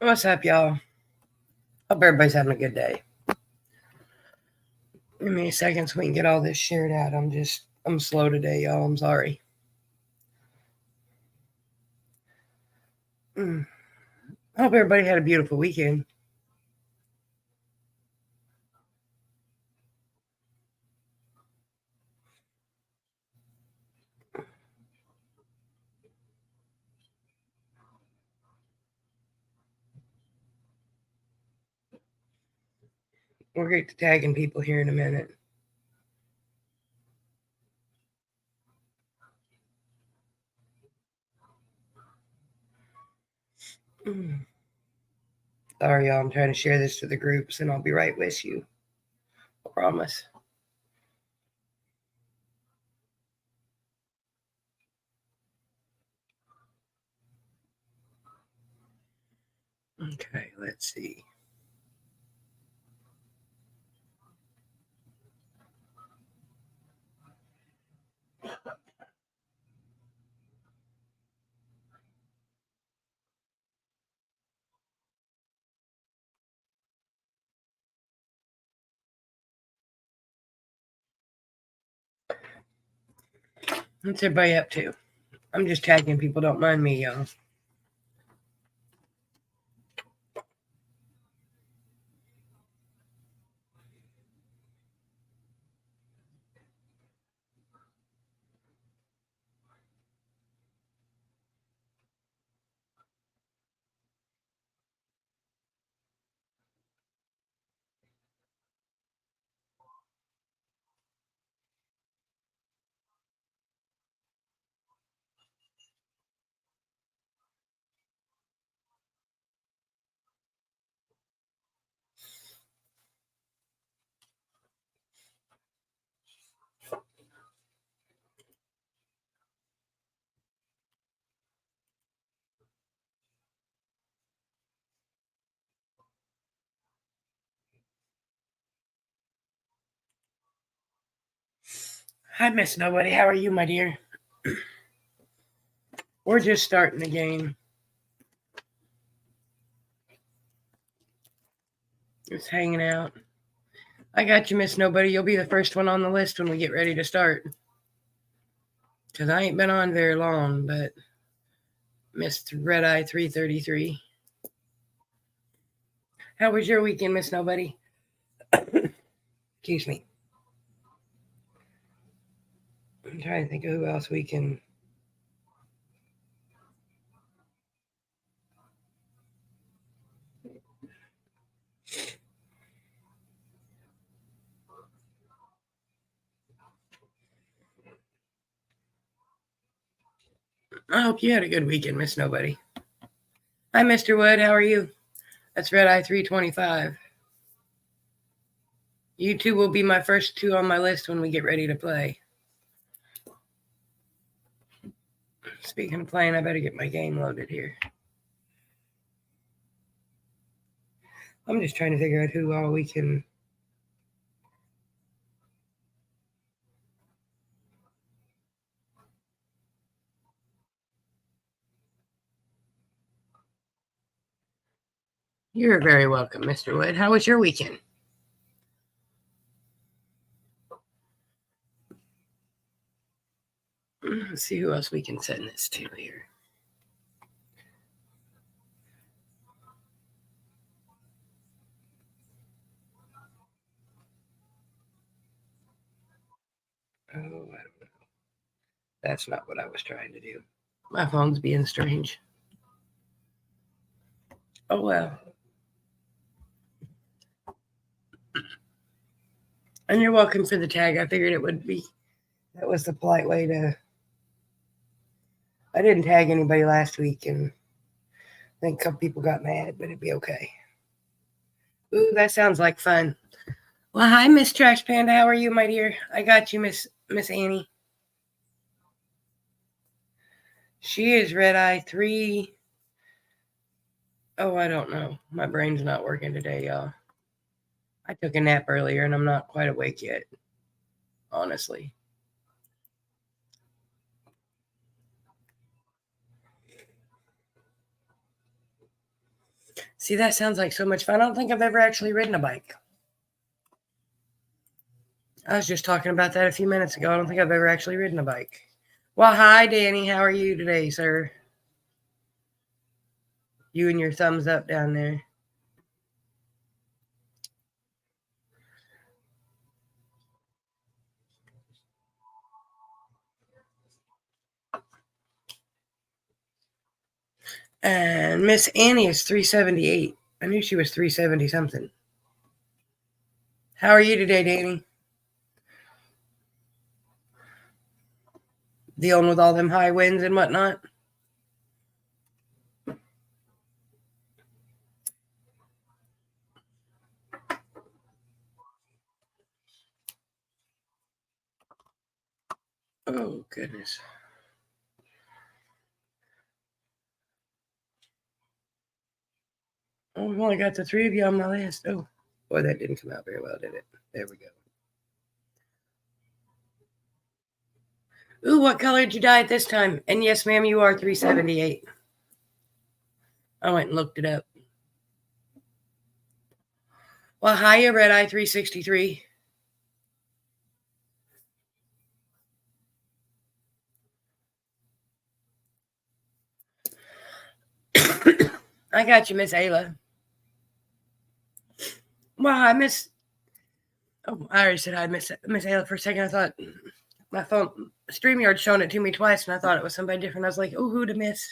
What's up, y'all? Hope everybody's having a good day. Give me a second so we can get all this shared out. I'm slow today, y'all. I'm sorry. Hope everybody had a beautiful weekend. We'll get to tagging people here in a minute. Sorry, y'all. I'm trying to share this to the groups, and I'll be right with you. I promise. Okay, let's see. What's everybody up to? I'm just tagging people. Don't mind me, y'all. Hi, Miss Nobody. How are you, my dear? We're just starting the game. Just hanging out. I got you, Miss Nobody. You'll be the first one on the list when we get ready to start. Because I ain't been on very long, but Missed Red Eye 333. How was your weekend, Miss Nobody? Excuse me. I'm trying to think of who else we can. I hope you had a good weekend, Miss Nobody. Hi, Mr. Wood. How are you? That's Red Eye 325. You two will be my first two on my list when we get ready to play. Speaking of playing, I better get my game loaded here. I'm just trying to figure out who all we can. You're very welcome, Mr. Wood. How was your weekend? Let's see who else we can send this to here. Oh, I don't know. That's not what I was trying to do. My phone's being strange. Oh, well. And you're welcome for the tag. I figured it would be. That was the polite way to. I didn't tag anybody last week, and I think a couple people got mad, but it'd be okay. Ooh, that sounds like fun. Well, hi, Miss Trash Panda. How are you, my dear? I got you, Miss Annie. She is Red Eye 3. Oh, I don't know. My brain's not working today, y'all. I took a nap earlier, and I'm not quite awake yet, honestly. See, that sounds like so much fun. I don't think I've ever actually ridden a bike. I was just talking about that a few minutes ago. I don't think I've ever actually ridden a bike. Well, hi, Danny. How are you today, sir? You and your thumbs up down there. And Miss Annie is 378. I knew she was 370 something. How are you today, Danny? Dealing with all them high winds and whatnot? Oh, goodness. Oh, we've only got the three of you on my list. Oh, boy, that didn't come out very well, did it? There we go. Ooh, what color did you dye it this time? And yes, ma'am, you are 378. I went and looked it up. Well, hiya, Red Eye 363. I got you, Miss Ayla. Well, I miss. Oh, I already said hi, Miss Ayla. For a second, I thought my phone StreamYard showing it to me twice, and I thought it was somebody different. I was like, "Oh, who to miss?"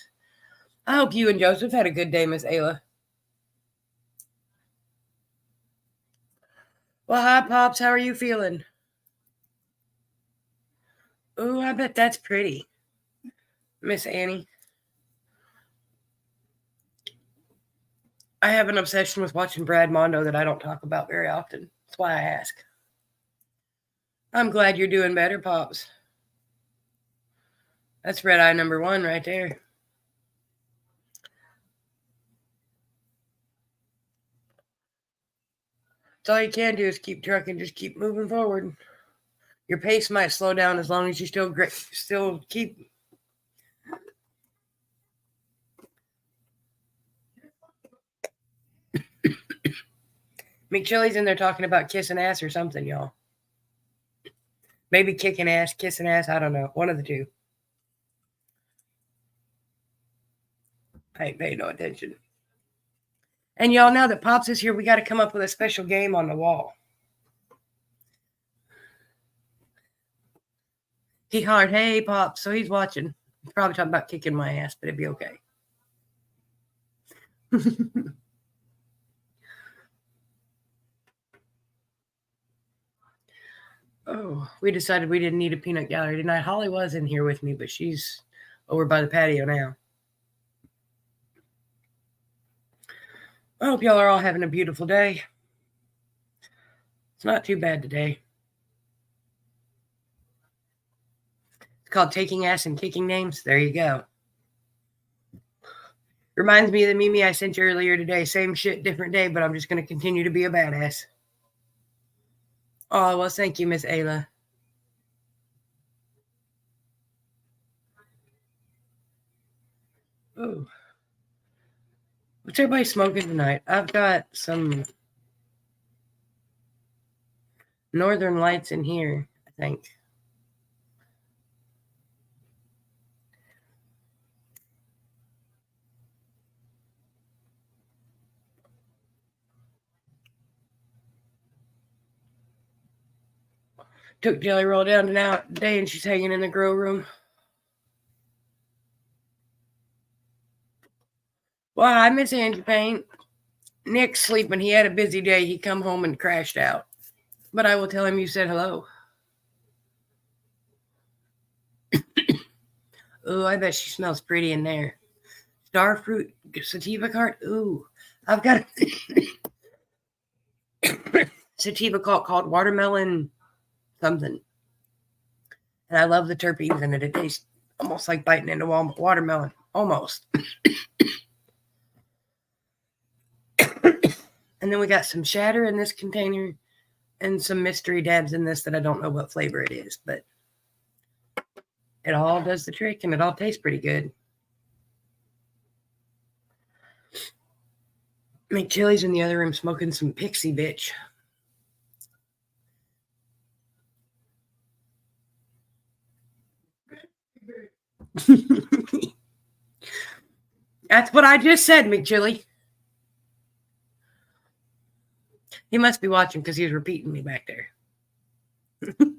I hope you and Joseph had a good day, Miss Ayla. Well, hi, Pops. How are you feeling? Oh, I bet that's pretty, Miss Annie. I have an obsession with watching Brad Mondo that I don't talk about very often. That's why I ask. I'm glad you're doing better, Pops. That's red eye number 1 right there. That's all you can do is keep trucking, just keep moving forward. Your pace might slow down as long as you still keep. McChilly's in there talking about kissing ass or something, y'all. Maybe kicking ass, kissing ass. I don't know. One of the two. I ain't paying no attention. And y'all, now that Pops is here, we got to come up with a special game on the wall. He hollered, "Hey, Pops." So he's watching. He's probably talking about kicking my ass, but it'd be okay. Oh, we decided we didn't need a peanut gallery tonight. Holly was in here with me, but she's over by the patio now. I hope y'all are all having a beautiful day. It's not too bad today. It's called Taking Ass and Kicking Names. There you go. Reminds me of the Mimi I sent you earlier today. Same shit, different day, but I'm just going to continue to be a badass. Oh, well, thank you, Miss Ayla. Oh. What's everybody smoking tonight? I've got some Northern Lights in here, I think. Took Jelly Roll down today and she's hanging in the grow room. Well, I miss Angie Payne. Nick's sleeping. He had a busy day. He come home and crashed out. But I will tell him you said hello. Ooh, I bet she smells pretty in there. Starfruit sativa cart. Ooh, I've got a sativa called watermelon something. And I love the terpenes in it. It tastes almost like biting into watermelon. Almost. And then we got some shatter in this container and some mystery dabs in this that I don't know what flavor it is, but it all does the trick and it all tastes pretty good. McChilly's in the other room smoking some pixie bitch. That's what I just said, McChilly. He must be watching because he's repeating me back there. You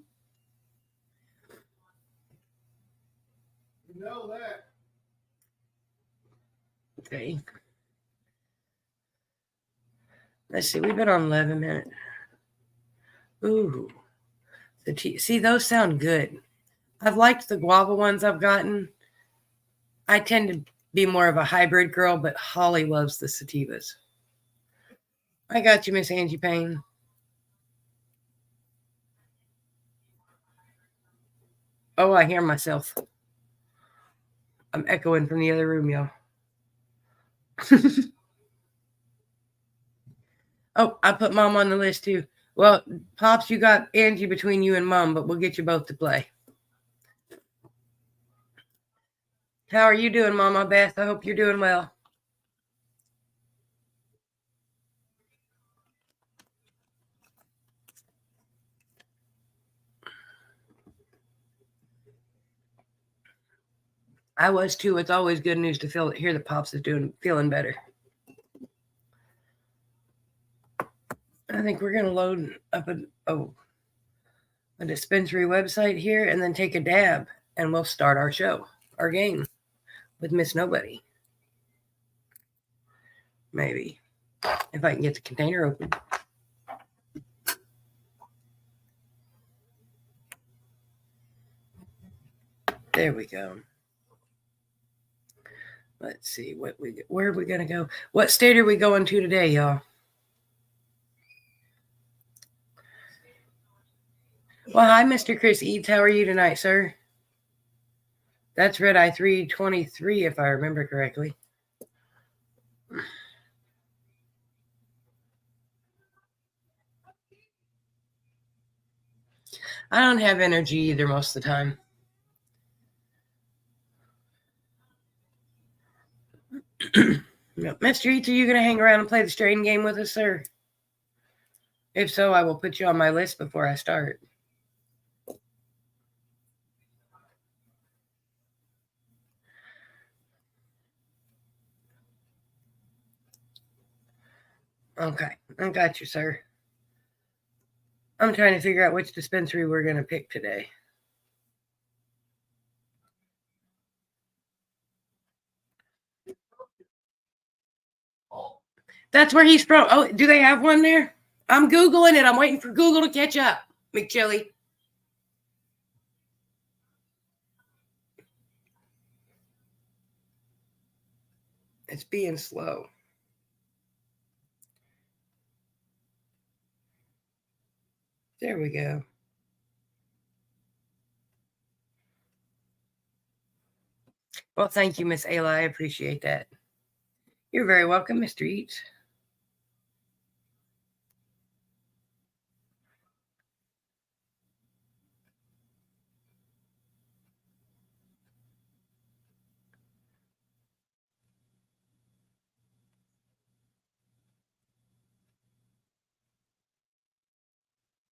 know that. Okay. Let's see. We've been on 11 minutes. Ooh. See, those sound good. I've liked the guava ones I've gotten. I tend to be more of a hybrid girl, but Holly loves the sativas. I got you, Miss Angie Payne. Oh, I hear myself. I'm echoing from the other room, y'all. Oh, I put Mom on the list too. Well, Pops, you got Angie between you and Mom, but we'll get you both to play. How are you doing, Mama Beth? I hope you're doing well. I was too. It's always good news to hear that Pops is feeling better. I think we're gonna load up a dispensary website here and then take a dab, and we'll start our show, our game, with Miss Nobody. Maybe if I can get the container open. There we go. Let's see where are we gonna go? What state are we going to today, y'all? Well, hi, Mr. Chris Eads. How are you tonight, sir? That's Red Eye 323, if I remember correctly. I don't have energy either most of the time. No. Mr. Eats, are you going to hang around and play the strain game with us, sir? If so, I will put you on my list before I start. Okay, I got you, sir. I'm trying to figure out which dispensary we're going to pick today. That's where he's from. Oh, do they have one there? I'm Googling it. I'm waiting for Google to catch up, McChilly. It's being slow. There we go. Well, thank you, Miss Ayla. I appreciate that. You're very welcome, Mr. Eats.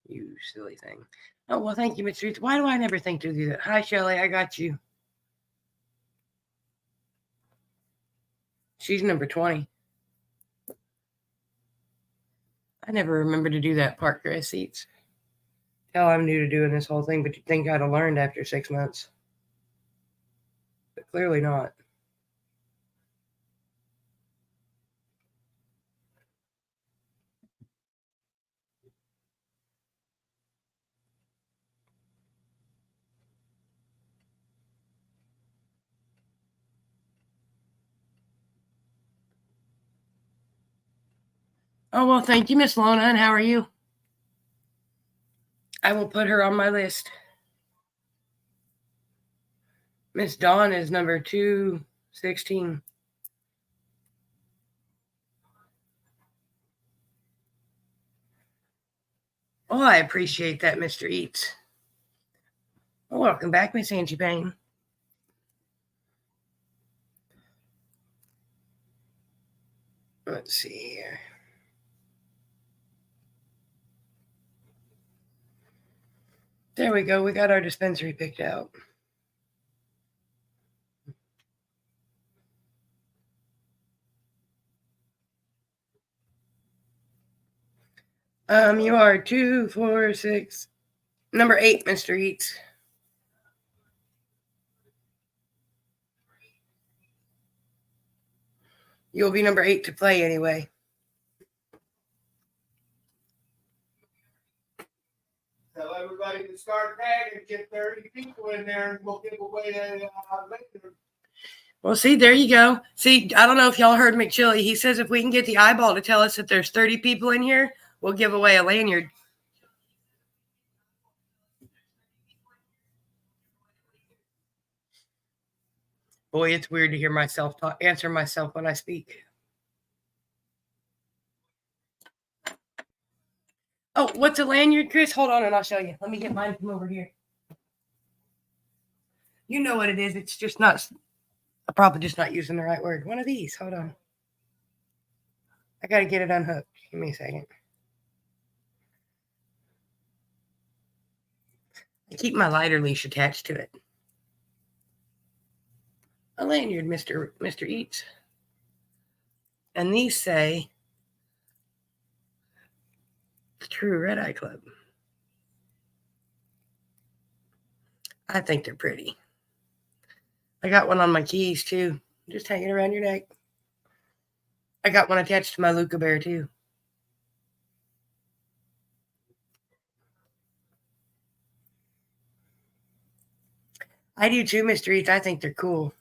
You silly thing. Oh, well, thank you, Mr. Eats. Why do I never think to do that? Hi, Shelly. I got you. She's number 20. I never remember to do that park grass seats. Hell, I'm new to doing this whole thing, but you'd think I'd have learned after 6 months. But clearly not. Oh, well, thank you, Miss Lona. And how are you? I will put her on my list. Miss Dawn is number 216. Oh, I appreciate that, Mr. Eats. Well, welcome back, Miss Angie Payne. Let's see here. There we go. We got our dispensary picked out. You are 2, 4, 6, number 8, Mr. Eats. You'll be number 8 to play anyway. Tell everybody to start tagging, get 30 people in there, and we'll give away a later. Well, see, there you go. See, I don't know if y'all heard McChilly. He says if we can get the eyeball to tell us that there's 30 people in here, we'll give away a lanyard. Boy, it's weird to hear myself answer myself when I speak. Oh, what's a lanyard, Chris? Hold on and I'll show you. Let me get mine from over here. You know what it is. It's just not, I'm probably just not using the right word. One of these. Hold on. I got to get it unhooked. Give me a second. I keep my lighter leash attached to it. A lanyard, Mr. Eats. And these say the True Red Eye Club. I think they're pretty. I got one on my keys too. Just hanging around your neck. I got one attached to my Luca Bear too. I do too, Mr. Eats. I think they're cool.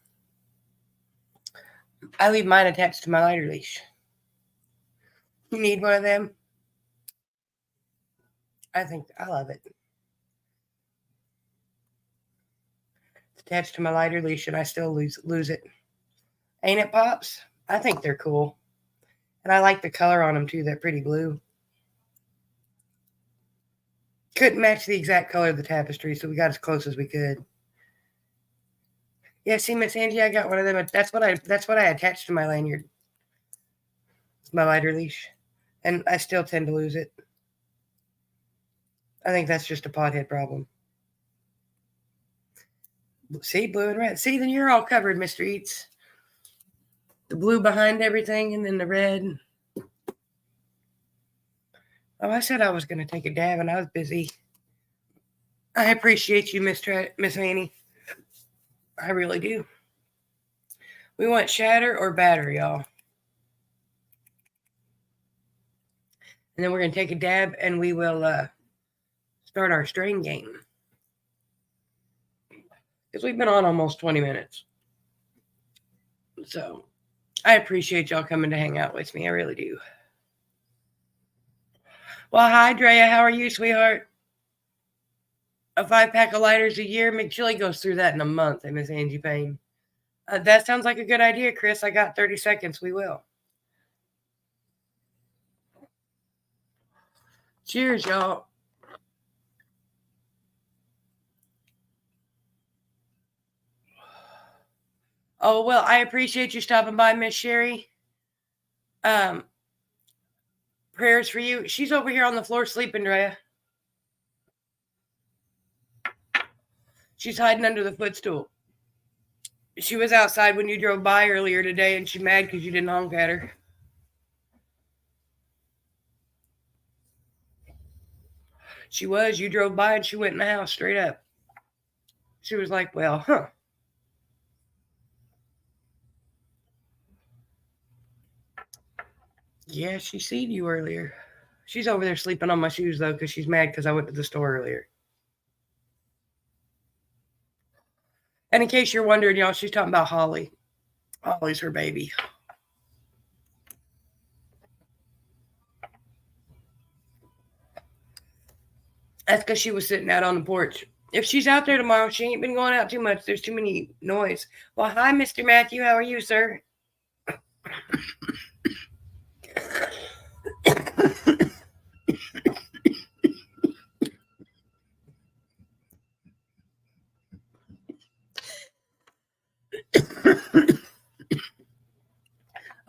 I leave mine attached to my lighter leash. You need one of them? I love it. It's attached to my lighter leash and I still lose it. Ain't it, Pops? I think they're cool. And I like the color on them too, that pretty blue. Couldn't match the exact color of the tapestry, so we got as close as we could. Yeah, see, Miss Angie, I got one of them. That's what I attached to my lanyard. It's my lighter leash. And I still tend to lose it. I think that's just a pothead problem. See, blue and red. See, then you're all covered, Mr. Eats. The blue behind everything and then the red. Oh, I said I was going to take a dab and I was busy. I appreciate you, Miss Annie. I really do. We want shatter or batter, y'all. And then we're going to take a dab and we will start our strain game. Because we've been on almost 20 minutes. So I appreciate y'all coming to hang out with me. I really do. Well, hi, Drea. How are you, sweetheart? A 5-pack of lighters a year. McChilly goes through that in a month, and Miss Angie Payne. That sounds like a good idea, Chris. I got 30 seconds. We will. Cheers, y'all. Oh, well, I appreciate you stopping by, Miss Sherry. Prayers for you. She's over here on the floor sleeping, Drea. She's hiding under the footstool. She was outside when you drove by earlier today, and she's mad because you didn't honk at her. She was. You drove by, and she went in the house straight up. She was like, well, huh. Yeah, she seen you earlier. She's over there sleeping on my shoes, though, because she's mad because I went to the store earlier. And in case you're wondering, y'all, she's talking about Holly. Holly's her baby. That's because she was sitting out on the porch. If she's out there tomorrow, she ain't been going out too much. There's too many noise. Well, hi, Mr. Matthew. How are you, sir?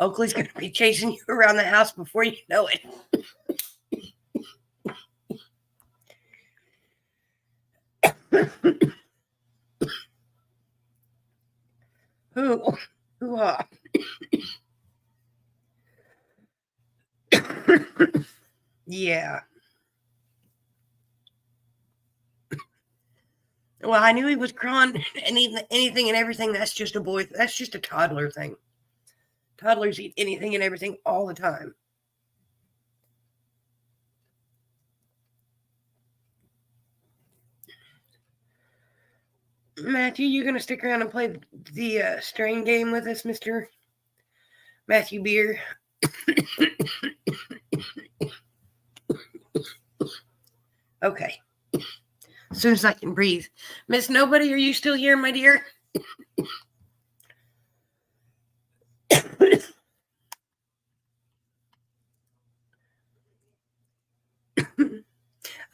Oakley's going to be chasing you around the house before you know it. Who? Yeah. Well, I knew he was crying. Anything and everything. That's just a boy. That's just a toddler thing. Toddlers eat anything and everything all the time. Matthew, you going to stick around and play the strain game with us, Mr. Matthew Beer? Okay. As soon as I can breathe. Miss Nobody, are you still here, my dear?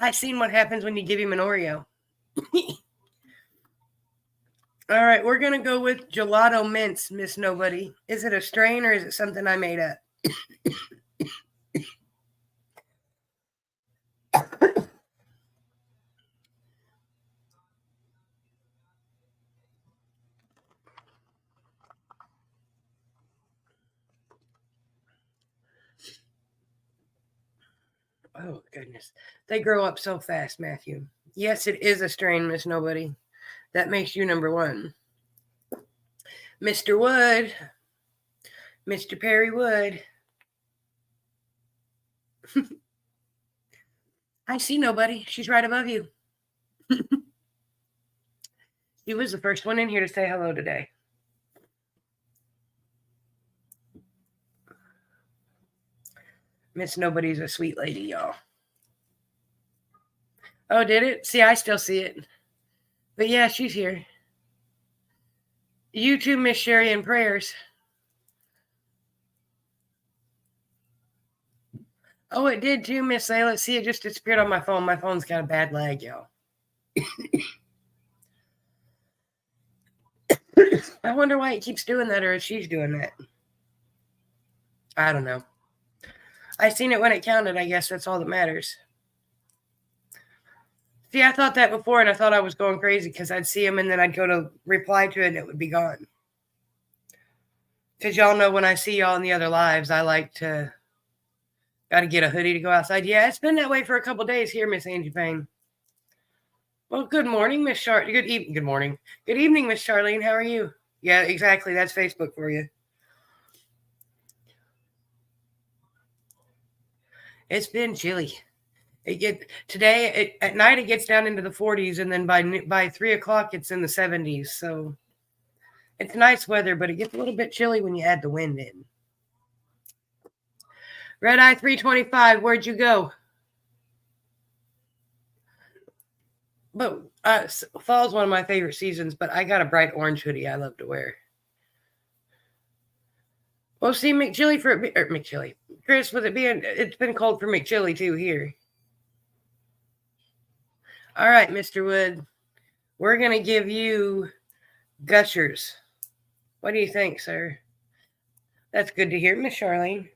I've seen what happens when you give him an Oreo. All right, we're going to go with gelato mints, Miss Nobody. Is it a strain or is it something I made up? Oh, goodness. They grow up so fast, Matthew. Yes, it is a strain, Miss Nobody. That makes you number one. Mr. Wood. Mr. Perry Wood. I see nobody. She's right above you. She was the first one in here to say hello today. Miss Nobody's a sweet lady, y'all. Oh, did it? See, I still see it. But yeah, she's here. You too, Miss Sherry, and prayers. Oh, it did too, Miss Layla. See, it just disappeared on my phone. My phone's got a bad lag, y'all. I wonder why it keeps doing that, or if she's doing that. I don't know. I seen it when it counted. I guess that's all that matters. See, I thought that before, and I thought I was going crazy because I'd see them, and then I'd go to reply to it, and it would be gone. Because y'all know when I see y'all in the other lives, I like to... Got to get a hoodie to go outside. Yeah, it's been that way for a couple days here, Miss Angie Payne. Well, good morning, Miss Charlene. Good morning. Good evening, Miss Charlene. How are you? Yeah, exactly. That's Facebook for you. It's been chilly. At night it gets down into the 40s, and then by 3 o'clock it's in the 70s. So it's nice weather, but it gets a little bit chilly when you add the wind in. Red Eye 325, where'd you go? But fall's one of my favorite seasons, but I got a bright orange hoodie I love to wear. Well, see, McChilly. Chris, it's been cold for McChilly too here. All right, Mr. Wood, we're going to give you Gushers. What do you think, sir? That's good to hear, Miss Charlene.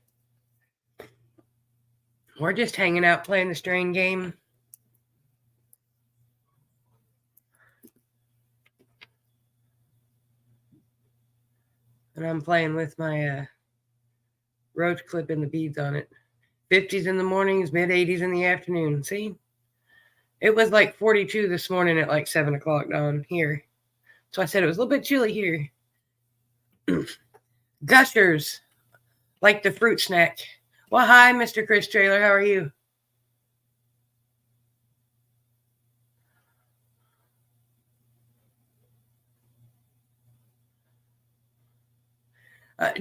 We're just hanging out playing the strain game. And I'm playing with my roach clip and the beads on it. 50s in the mornings, mid-80s in the afternoon. See? It was like 42 this morning at like 7 o'clock down here. So I said it was a little bit chilly here. Gushers, like the fruit snack. Well, hi, Mr. Chris Trailer. How are you?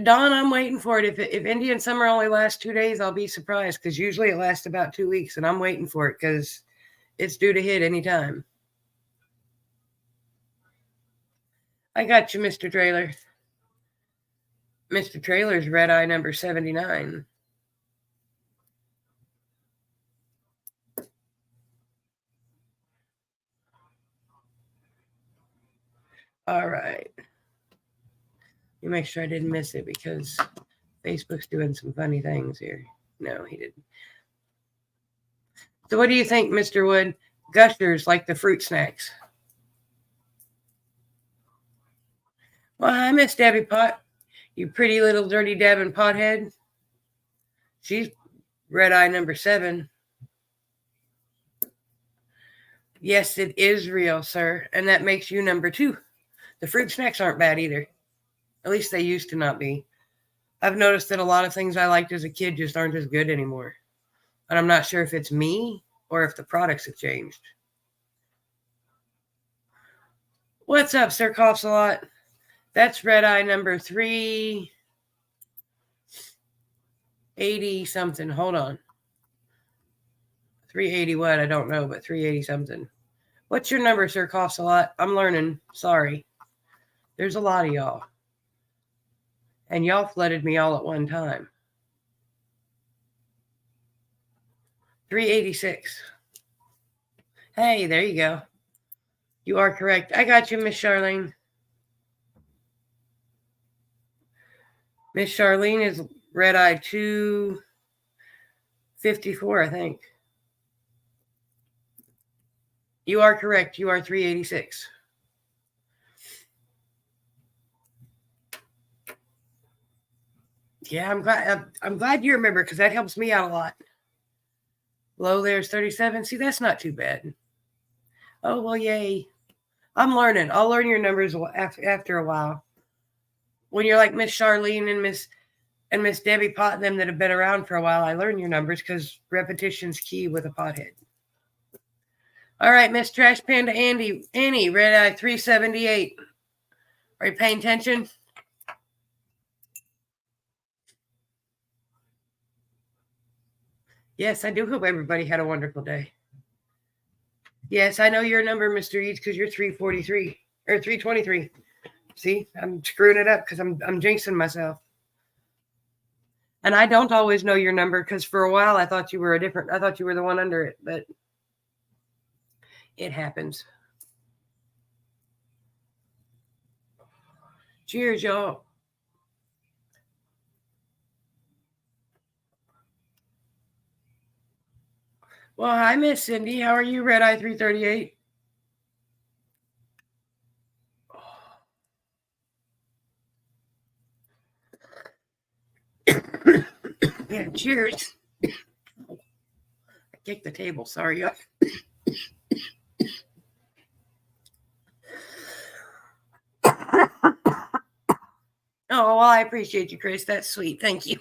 Dawn, I'm waiting for it. If Indian summer only lasts 2 days, I'll be surprised because usually it lasts about 2 weeks, and I'm waiting for it because it's due to hit anytime. I got you, Mr. Trailer. Mr. Trailer's red eye number 79. All right. Let me make sure I didn't miss it because Facebook's doing some funny things here. No, he didn't. So what do you think, Mr. Wood? Gushers like the fruit snacks. Well, hi, Miss Debbie Pot. You pretty little dirty dabbing pothead. She's red eye number 7. Yes, it is real, sir. And that makes you number 2. The fruit snacks aren't bad either. At least they used to not be. I've noticed that a lot of things I liked as a kid just aren't as good anymore. And I'm not sure if it's me or if the products have changed. What's up, Sir Coughs a Lot? That's red eye number 380 something. Hold on. 380 what? I don't know, but 380 something. What's your number, Sir Coughs a Lot? I'm learning. Sorry. There's a lot of y'all. And y'all flooded me all at one time. 386. Hey, there you go. You are correct. I got you, Miss Charlene. Miss Charlene is red eye 254, I think. You are correct. You are 386. Yeah, I'm glad you remember because that helps me out a lot. Low there's 37. See, that's not too bad. Oh, well, yay. I'm learning. I'll learn your numbers after a while. When you're like Miss Charlene and Miss Debbie Pot and them that have been around for a while, I learn your numbers because repetition's key with a pothead. All right, Miss Trash Panda Annie, red eye 378. Are you paying attention? Yes, I do hope everybody had a wonderful day. Yes, I know your number, Mr. Eads, because you're 343 or 323. See, I'm screwing it up because I'm jinxing myself. And I don't always know your number because for a while I thought you were I thought you were the one under it, but it happens. Cheers, y'all. Well, hi, Miss Cindy. How are you, red eye 338? Yeah, cheers. I kicked the table. Sorry. Oh, well, I appreciate you, Chris. That's sweet. Thank you.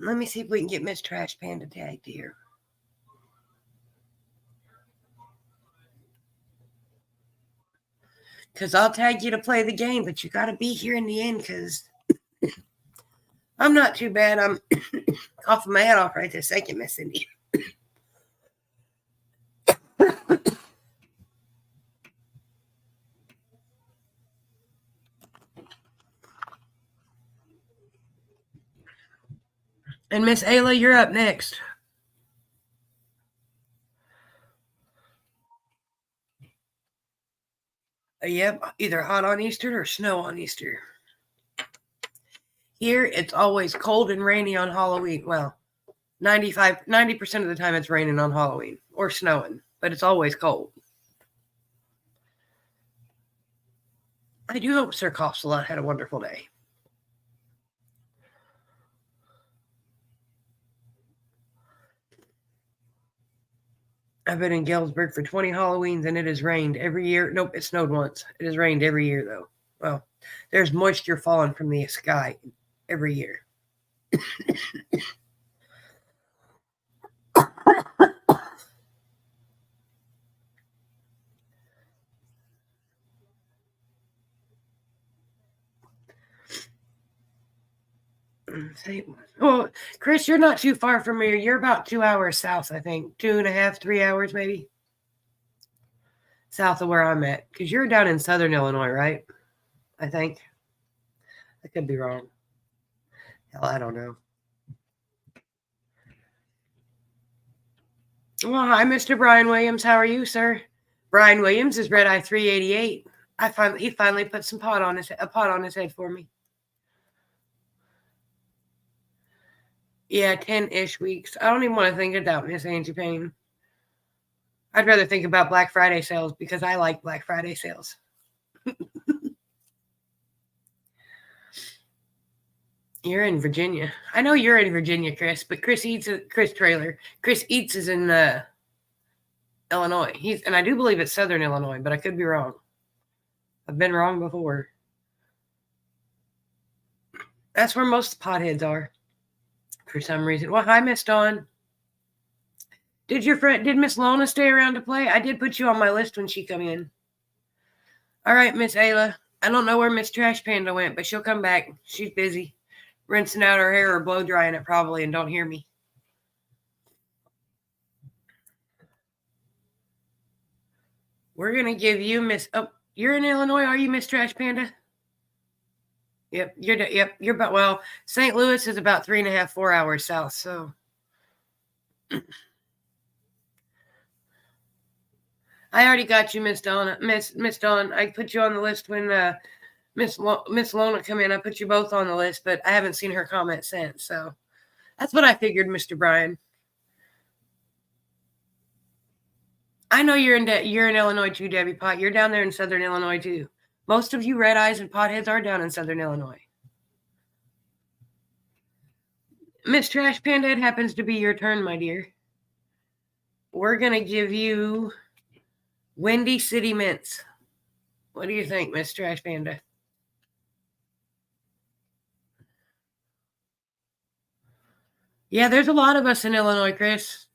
Let me see if we can get Miss Trash Panda tagged here. Because I'll tag you to play the game, but you got to be here in the end because I'm not too bad. I'm coughing my head off right this second, Miss Cindy. And Miss Ayla, you're up next. Yep, either hot on Easter or snow on Easter. Here, it's always cold and rainy on Halloween. Well, 90% of the time it's raining on Halloween or snowing, but it's always cold. I do hope Sir Coughs a Lot had a wonderful day. I've been in Galesburg for 20 Halloweens and it has rained every year. Nope, it snowed once. It has rained every year, though. Well, there's moisture falling from the sky every year. Well, Chris, you're not too far from here. You're about 2 hours south, I think. 2.5, 3 hours maybe. South of where I'm at. Because you're down in southern Illinois, right? I think. I could be wrong. Hell, I don't know. Well, hi, Mr. Brian Williams. How are you, sir? Brian Williams is red eye 388. He finally put a pot on his head for me. Yeah, 10-ish weeks. I don't even want to think about Miss Angie Payne. I'd rather think about Black Friday sales because I like Black Friday sales. You're in Virginia. I know you're in Virginia, Chris, but Chris Eats is in Illinois. And I do believe it's Southern Illinois, but I could be wrong. I've been wrong before. That's where most potheads are, for some reason. Well, hi, Miss Dawn. Did Miss Lona stay around to play? I did put you on my list when she come in. All right, Miss Ayla. I don't know where Miss Trash Panda went, but she'll come back. She's busy rinsing out her hair or blow drying it probably and don't hear me. We're going to give you you're in Illinois, are you, Miss Trash Panda? Yep, you're about, well, St. Louis is about 3.5, 4 hours south, so. I already got you, Miss Dawn. Miss Dawn, I put you on the list when Miss Lona come in. I put you both on the list, but I haven't seen her comment since, so. That's what I figured, Mr. Brian. I know you're in Illinois too, Debbie Pot. You're down there in Southern Illinois too. Most of you red eyes and potheads are down in Southern Illinois. Miss Trash Panda, it happens to be your turn, my dear. We're going to give you Windy City Mints. What do you think, Miss Trash Panda? Yeah, there's a lot of us in Illinois, Chris.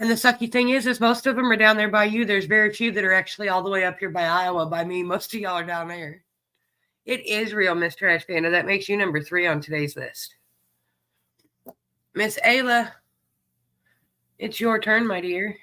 And the sucky thing is most of them are down there by you. There's very few that are actually all the way up here by Iowa by me. Most of y'all are down there. It is real, Miss Trash Panda. That makes you number 3 on today's list. Miss Ayla, it's your turn, my dear.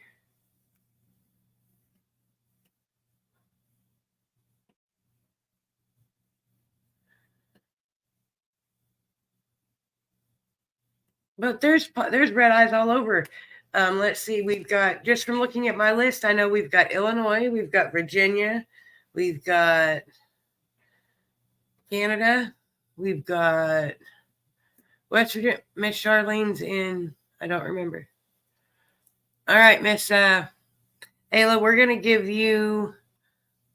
But there's red eyes all over. Let's see. We've got, just from looking at my list, I know we've got Illinois, we've got Virginia, we've got Canada, we've got West Virginia. Miss Charlene's in, I don't remember. All right, Miss Ayla, we're going to give you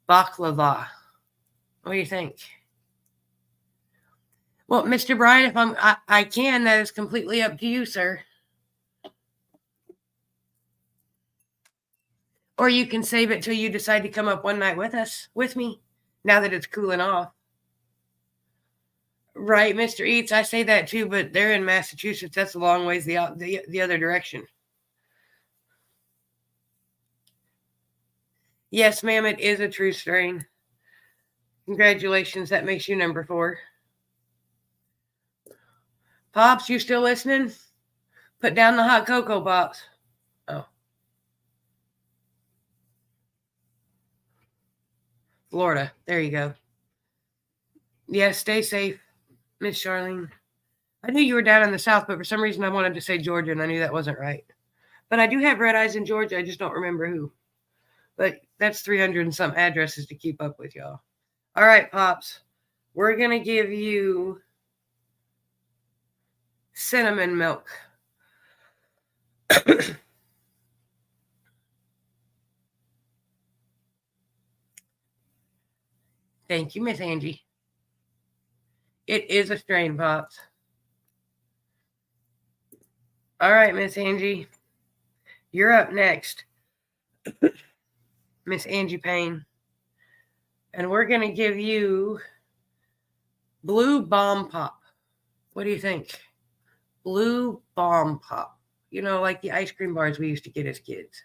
baklava. What do you think? Well, Mr. Brian, if I can, that is completely up to you, sir. Or you can save it till you decide to come up one night with me, now that it's cooling off. Right, Mr. Eats, I say that too, but they're in Massachusetts. That's a long ways the other direction. Yes, ma'am, it is a true strain. Congratulations, that makes you number 4. Pops, you still listening? Put down the hot cocoa, Pops. Oh. Florida. There you go. Yes, stay safe, Miss Charlene. I knew you were down in the South, but for some reason I wanted to say Georgia, and I knew that wasn't right. But I do have red eyes in Georgia. I just don't remember who. But that's 300 and some addresses to keep up with, y'all. All right, Pops. We're going to give you cinnamon milk. Thank you, Miss Angie. It is a strain, Pops. All right, Miss Angie. You're up next. Miss Angie Payne. And we're going to give you Blue Bomb Pop. What do you think? Blue Bomb Pop. You know, like the ice cream bars we used to get as kids.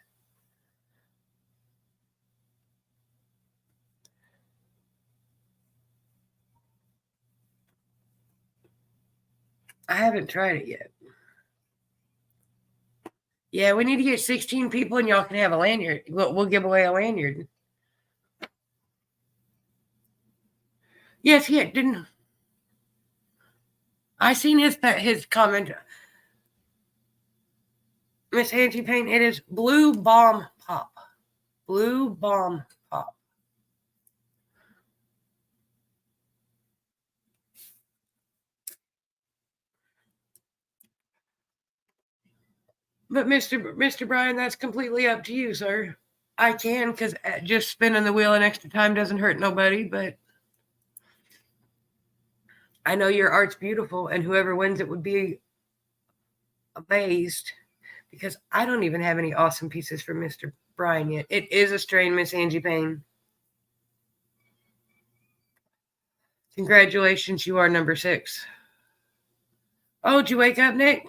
I haven't tried it yet. Yeah, we need to get 16 people and y'all can have a lanyard. We'll give away a lanyard. Yes, he didn't. I seen his comment. Miss Angie Payne, it is Blue Bomb Pop. Blue Bomb Pop. But Mr. Brian, that's completely up to you, sir. I can, because just spinning the wheel an extra time doesn't hurt nobody, but I know your art's beautiful, and whoever wins it would be amazed, because I don't even have any awesome pieces for Mr. Brian yet. It is a strain, Miss Angie Payne. Congratulations, you are number 6. Oh, did you wake up, Nick?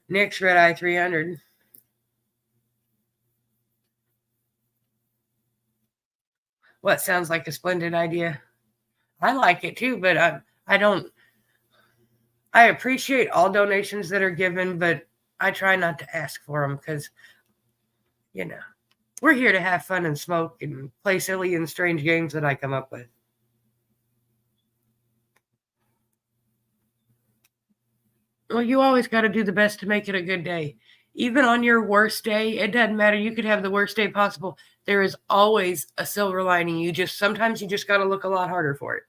Nick's Red Eye 300. What sounds like a splendid idea? I like it too, but I don't. I appreciate all donations that are given, but I try not to ask for them because, we're here to have fun and smoke and play silly and strange games that I come up with. Well, you always got to do the best to make it a good day. Even on your worst day, it doesn't matter. You could have the worst day possible. There is always a silver lining. Sometimes you just got to look a lot harder for it.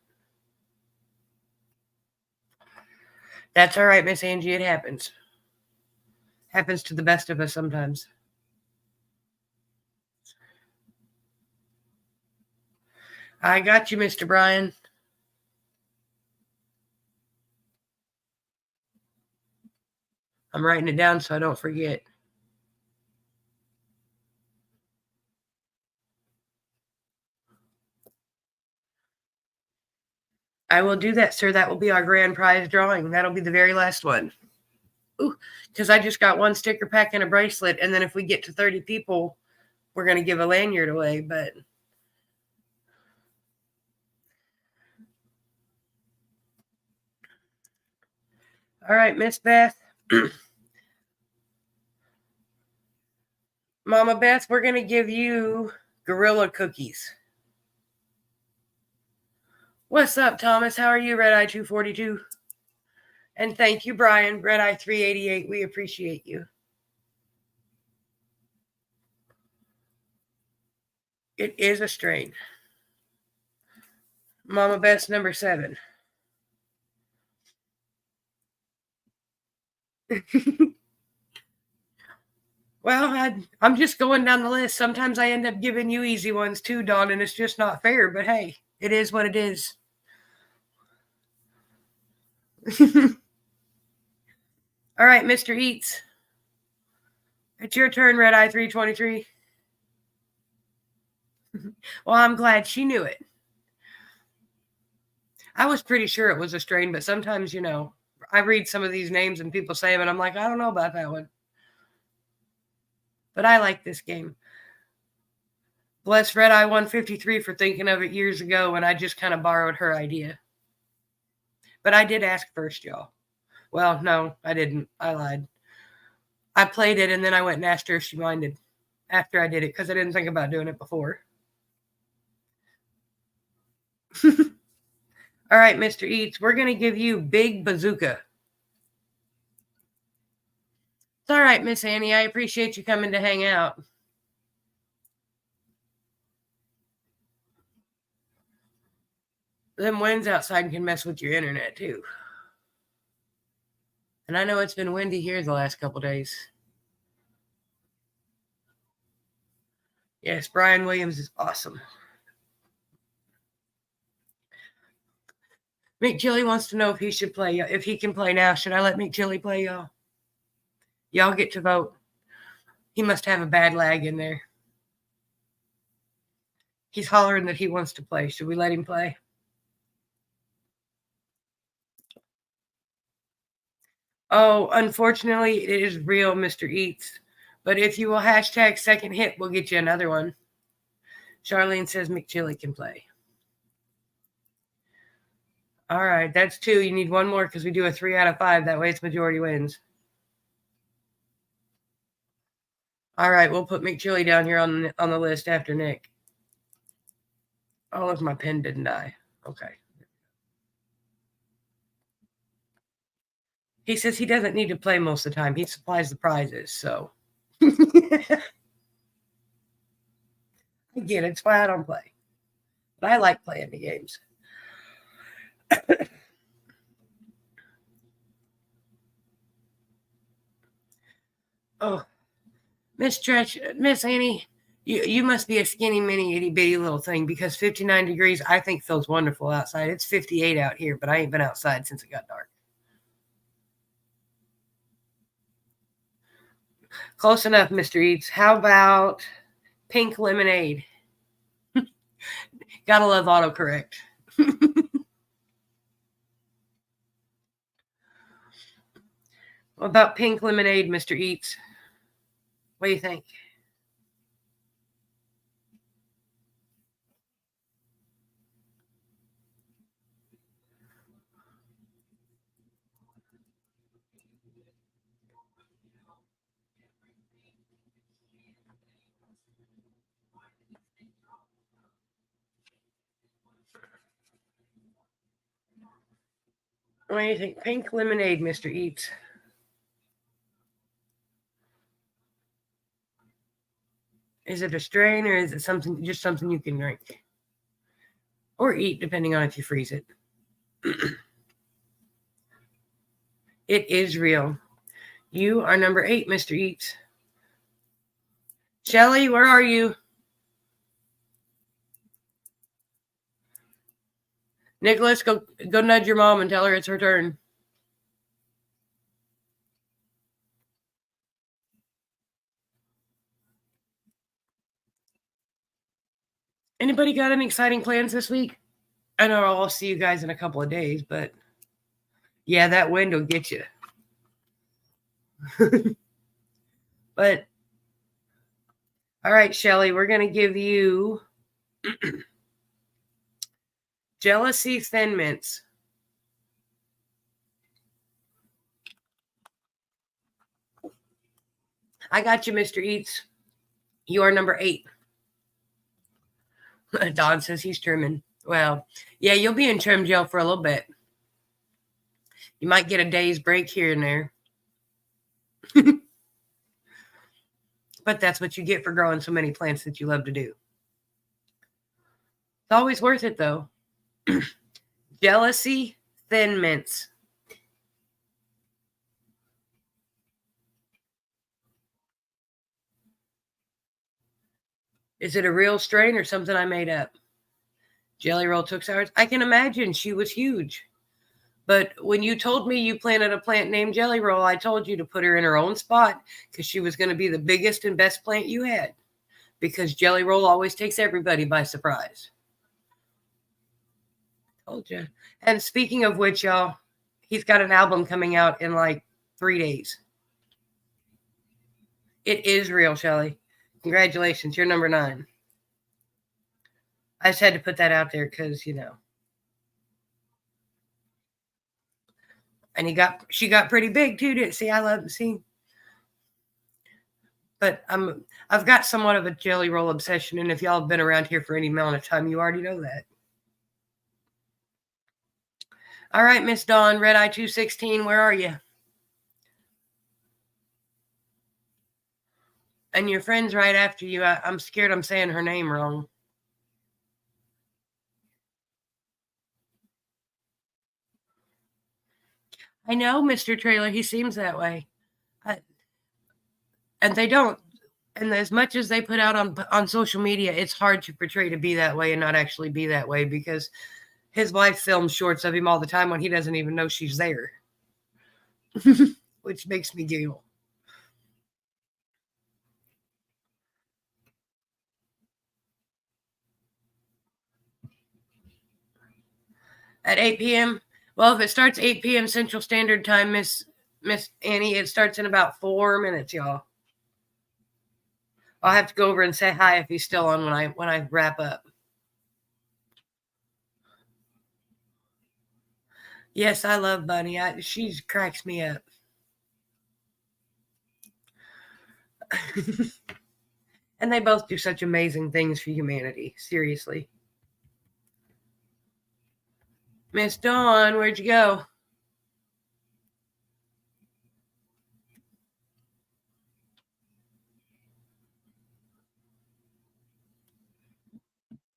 That's all right, Miss Angie. It happens. Happens to the best of us sometimes. I got you, Mr. Brian. I'm writing it down so I don't forget. I will do that, sir. That will be our grand prize drawing. That'll be the very last one. Ooh, because I just got one sticker pack and a bracelet, and then if we get to 30 people, we're going to give a lanyard away, but... All right, Miss Beth. Mama Beth, we're going to give you Gorilla Cookies. What's up, Thomas? How are you, Red Eye 242? And thank you, Brian, Red Eye 388. We appreciate you. It is a strain. Mama Beth's number 7. Well, I'm just going down the list. Sometimes I end up giving you easy ones too, Dawn, and it's just not fair. But hey, it is what it is. All right, Mr. Eats. It's your turn, Red Eye 323. Well, I'm glad she knew it. I was pretty sure it was a strain, but sometimes, I read some of these names and people say them, and I'm like, I don't know about that one. But I like this game. Bless Red Eye 153 for thinking of it years ago, and I just kind of borrowed her idea. But I did ask first, y'all. Well, no, I didn't. I lied. I played it, and then I went and asked her if she minded after I did it, because I didn't think about doing it before. All right, Mr. Eats, we're going to give you Big Bazooka. It's all right, Miss Annie. I appreciate you coming to hang out. Them winds outside can mess with your internet, too. And I know it's been windy here the last couple days. Yes, Brian Williams is awesome. McChilly wants to know if he should play. If he can play now, should I let McChilly play, y'all? Y'all get to vote. He must have a bad lag in there. He's hollering that he wants to play. Should we let him play? Oh, unfortunately, it is real, Mr. Eats. But if you will hashtag second hit, we'll get you another one. Charlene says McChilly can play. All right, that's 2. You need one more because we do a 3 out of 5. That way it's majority wins. All right, we'll put McChilly down here on the list after Nick. Oh, look, my pen didn't die. Okay. He says he doesn't need to play most of the time. He supplies the prizes, so. I get it. It's why I don't play. But I like playing the games. Oh, Miss Annie, you must be a skinny, mini, itty bitty little thing because 59 degrees, I think, feels wonderful outside. It's 58 out here, but I ain't been outside since it got dark. Close enough, Mr. Eats. How about pink lemonade? Gotta love autocorrect. What about pink lemonade, Mr. Eats? What do you think? What do you think? Pink lemonade, Mr. Eats. Is it a strain or is it something just something you can drink? Or eat, depending on if you freeze it. It is real. You are number 8, Mr. Eats. Shelly, where are you? Nicholas, go nudge your mom and tell her it's her turn. Anybody got any exciting plans this week? I know I'll see you guys in a couple of days, but yeah, that wind will get you. But all right, Shelly, we're going to give you Jealousy Thin Mints. I got you, Mr. Eats. You are number 8. Don says he's trimming. Well, yeah, you'll be in trim gel for a little bit. You might get a day's break here and there. But that's what you get for growing so many plants that you love to do. It's always worth it, though. Jealousy Thin Mints. Is it a real strain or something I made up? Jelly Roll took sours. I can imagine she was huge. But when you told me you planted a plant named Jelly Roll, I told you to put her in her own spot because she was going to be the biggest and best plant you had. Because Jelly Roll always takes everybody by surprise. Told you. And speaking of which, y'all, he's got an album coming out in like 3 days. It is real, Shelly. Congratulations. You're number 9. I just had to put that out there because, you know. And she got pretty big too, didn't see? I love see. But I've got somewhat of a Jelly Roll obsession, and if y'all have been around here for any amount of time, you already know that. All right, Miss Dawn, Red Eye 216, where are you? And your friend's right after you. I'm scared I'm saying her name wrong. I know, Mr. Trailer. He seems that way. And they don't. And as much as they put out on social media, it's hard to portray to be that way and not actually be that way because his wife films shorts of him all the time when he doesn't even know she's there. Which makes me giggle. At 8 p.m.? Well, if it starts 8 p.m. Central Standard Time, Miss Annie, it starts in about 4 minutes, y'all. I'll have to go over and say hi if he's still on when I wrap up. Yes, I love Bunny. She cracks me up. And they both do such amazing things for humanity. Seriously. Miss Dawn, where'd you go?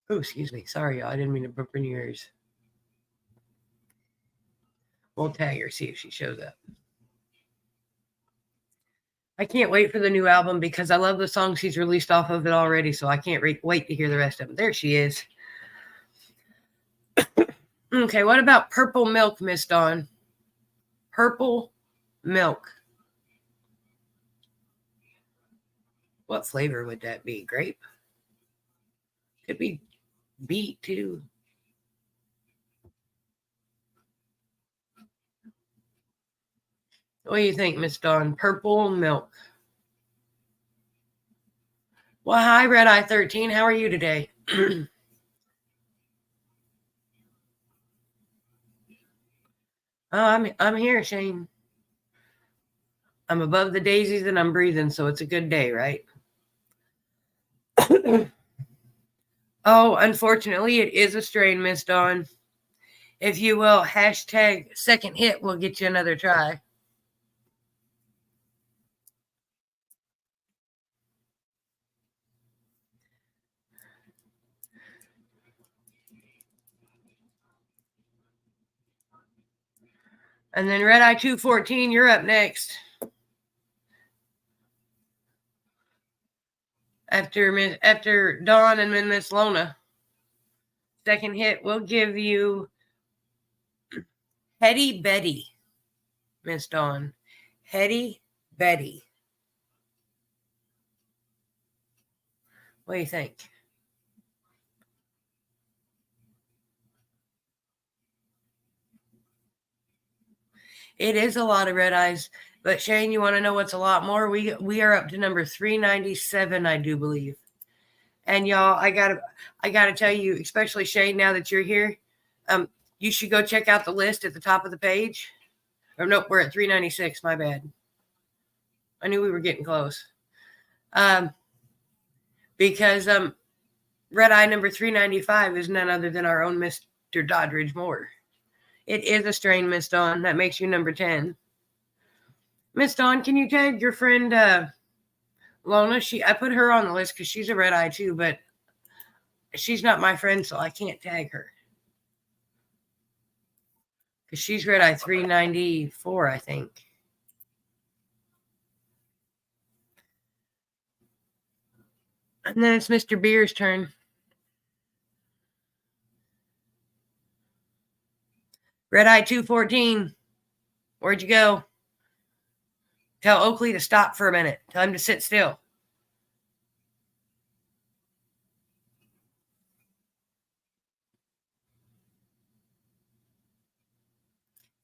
Oh, excuse me. Sorry, y'all. I didn't mean to burp in your ears. We'll tag her, see if she shows up. I can't wait for the new album because I love the songs she's released off of it already, so I can't wait to hear the rest of them. There she is. Okay, what about Purple Milk, Miss Dawn? Purple Milk. What flavor would that be? Grape? Could be beet, too. What do you think, Miss Dawn? Purple Milk. Well, hi, Red Eye 13. How are you today? I'm here, Shane. I'm above the daisies and I'm breathing, so it's a good day, right? Oh, unfortunately, it is a strain, Miss Dawn. If you will, hashtag second hit will get you another try. And then Red Eye 214, you're up next. After Dawn and then Miss Lona. Second hit will give you Hetty Betty, Miss Dawn. Hetty Betty. What do you think? It is a lot of red eyes. But Shane, you want to know what's a lot more? We are up to number 397, I do believe. And y'all, I gotta tell you, especially Shane, now that you're here, you should go check out the list at the top of the page. Or nope, we're at 396. My bad. I knew we were getting close. Because red eye number 395 is none other than our own Mr. Doddridge Moore. It is a strain, Miss Dawn. That makes you number 10. Miss Dawn, can you tag your friend Lona? I put her on the list because she's a red eye too, but she's not my friend, so I can't tag her. Because she's red eye 394, I think. And then it's Mr. Beer's turn. Red eye 214. Where'd you go? Tell Oakley to stop for a minute. Tell him to sit still.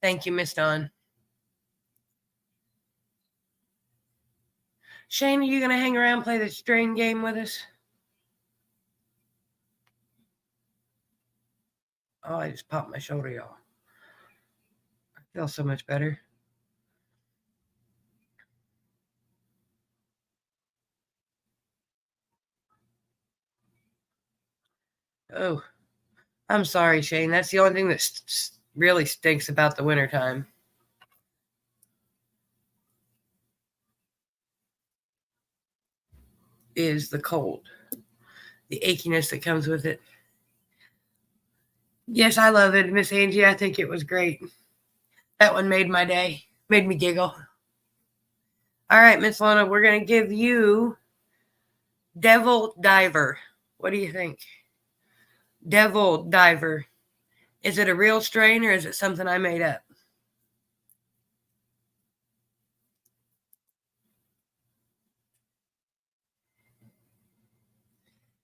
Thank you, Miss Dawn. Shane, are you going to hang around and play the strain game with us? Oh, I just popped my shoulder, y'all. I feel so much better. Oh, I'm sorry, Shane. That's the only thing that really stinks about the wintertime. Is the cold. The achiness that comes with it. Yes, I love it, Miss Angie. I think it was great. That one made my day. Made me giggle. All right, Miss Lona, we're going to give you Devil Diver. What do you think? Devil Diver. Is it a real strain or is it something I made up?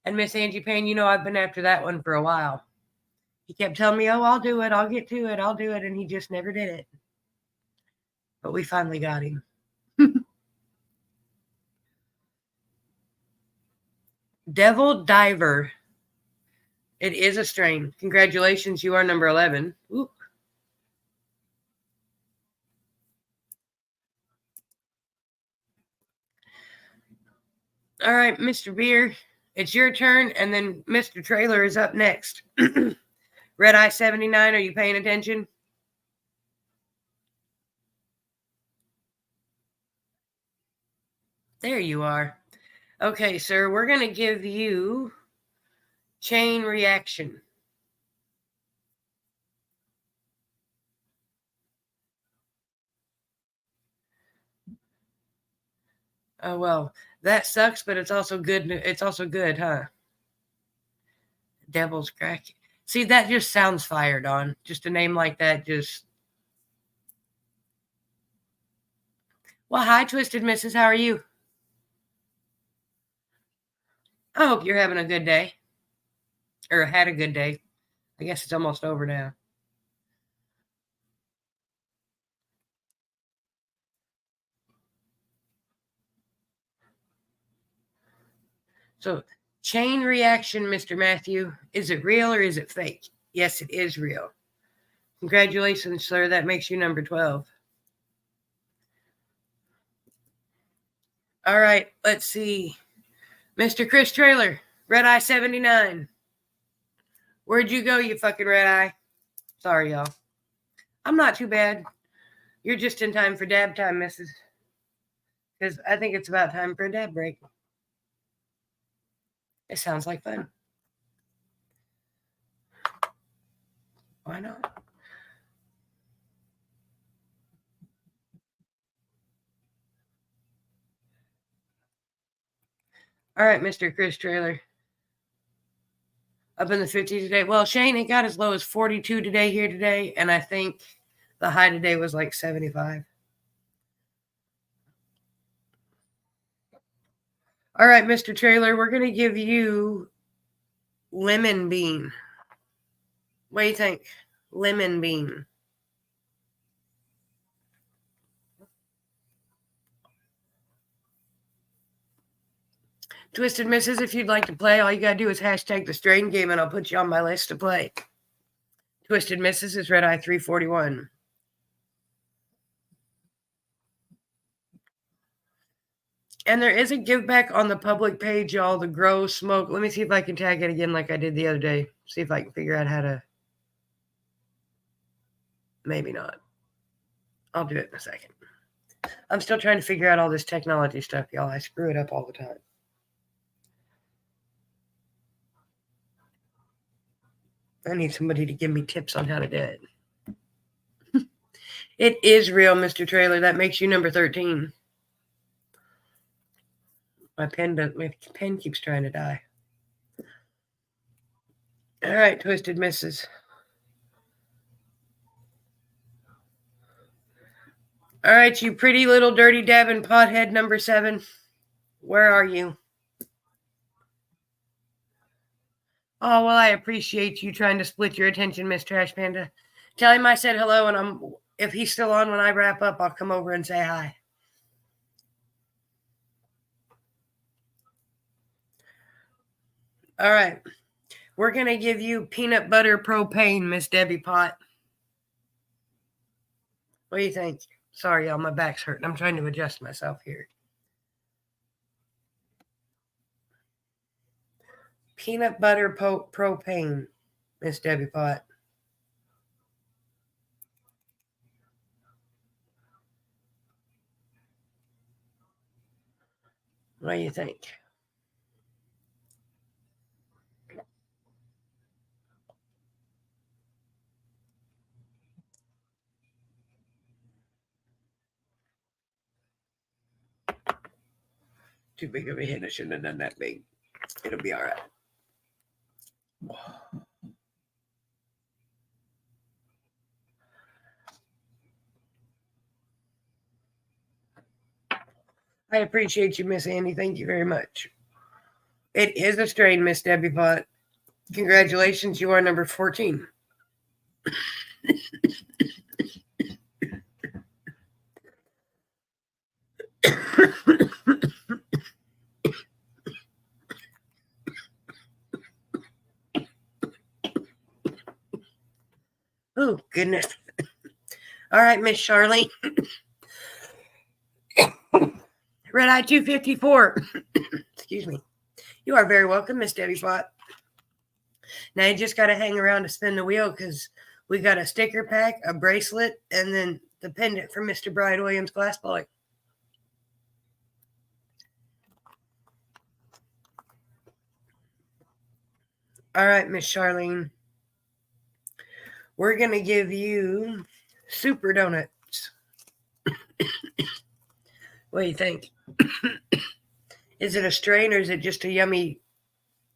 And Miss Angie Payne, you know I've been after that one for a while. He kept telling me, oh, I'll do it. I'll get to it. I'll do it. And he just never did it. But we finally got him. Devil Diver. It is a strain. Congratulations. You are number 11. Ooh. All right, Mr. Beer, it's your turn. And then Mr. Trailer is up next. Red Eye 79. Are you paying attention? There you are. Okay, sir, we're going to give you Chain reaction. Oh, well, that sucks, but it's also good. It's also good, huh? Devil's Crack. See, that just sounds fired on. Just a name like that just... Well, hi, Twisted Mrs. How are you? I hope you're having a good day. Or had a good day. I guess it's almost over now. So, chain reaction, Mr. Matthew. Is it real or is it fake? Yes, it is real. Congratulations, sir. That makes you number 12. All right, let's see. Mr. Chris Trailer, Red Eye 79. Where'd you go, you fucking red eye? Sorry, y'all. I'm not too bad. You're just in time for dab time, missus. Because I think it's about time for a dab break. It sounds like fun. Why not? All right, Mr. Chris Trailer. Up in the 50s today. Well, Shane, it got as low as 42 today here today, and I think the high today was like 75. All right, Mr. Trailer, we're going to give you lemon bean. What do you think? Lemon bean. Twisted Misses, if you'd like to play, all you got to do is hashtag the strain game, and I'll put you on my list to play. Twisted Misses is Red Eye 341. And there is a give back on the public page, y'all, the Grow Smoke. Let me see if I can tag it again like I did the other day. See if I can figure out how to. Maybe not. I'll do it in a second. I'm still trying to figure out all this technology stuff, y'all. I screw it up all the time. I need somebody to give me tips on how to do it. It is real, Mr. Trailer. That makes you number 13. My pen keeps trying to die. All right, Twisted Misses. All right, you pretty little dirty dabbing pothead number 7. Where are you? Oh, well, I appreciate you trying to split your attention, Miss Trash Panda. Tell him I said hello, and if he's still on when I wrap up, I'll come over and say hi. All right. We're going to give you peanut butter propane, Miss Debbie Pot. What do you think? Sorry, y'all, my back's hurting. I'm trying to adjust myself here. Peanut butter propane, Miss Debbie Pot. What do you think? Too big of a hit. I shouldn't have done that big. It'll be all right. I appreciate you, Miss Andy. Thank you very much. It is a strain, Miss Debbie Pot. Congratulations, you are number 14. Oh, goodness. All right, Miss Charlie. Red Eye 254. Excuse me. You are very welcome, Miss Debbie Pot. Now you just got to hang around to spin the wheel because we got a sticker pack, a bracelet, and then the pendant from Mr. Brian Williams Glass Blowing. All right, Miss Charlene. We're going to give you super donuts. What do you think? Is it a strain or is it just a yummy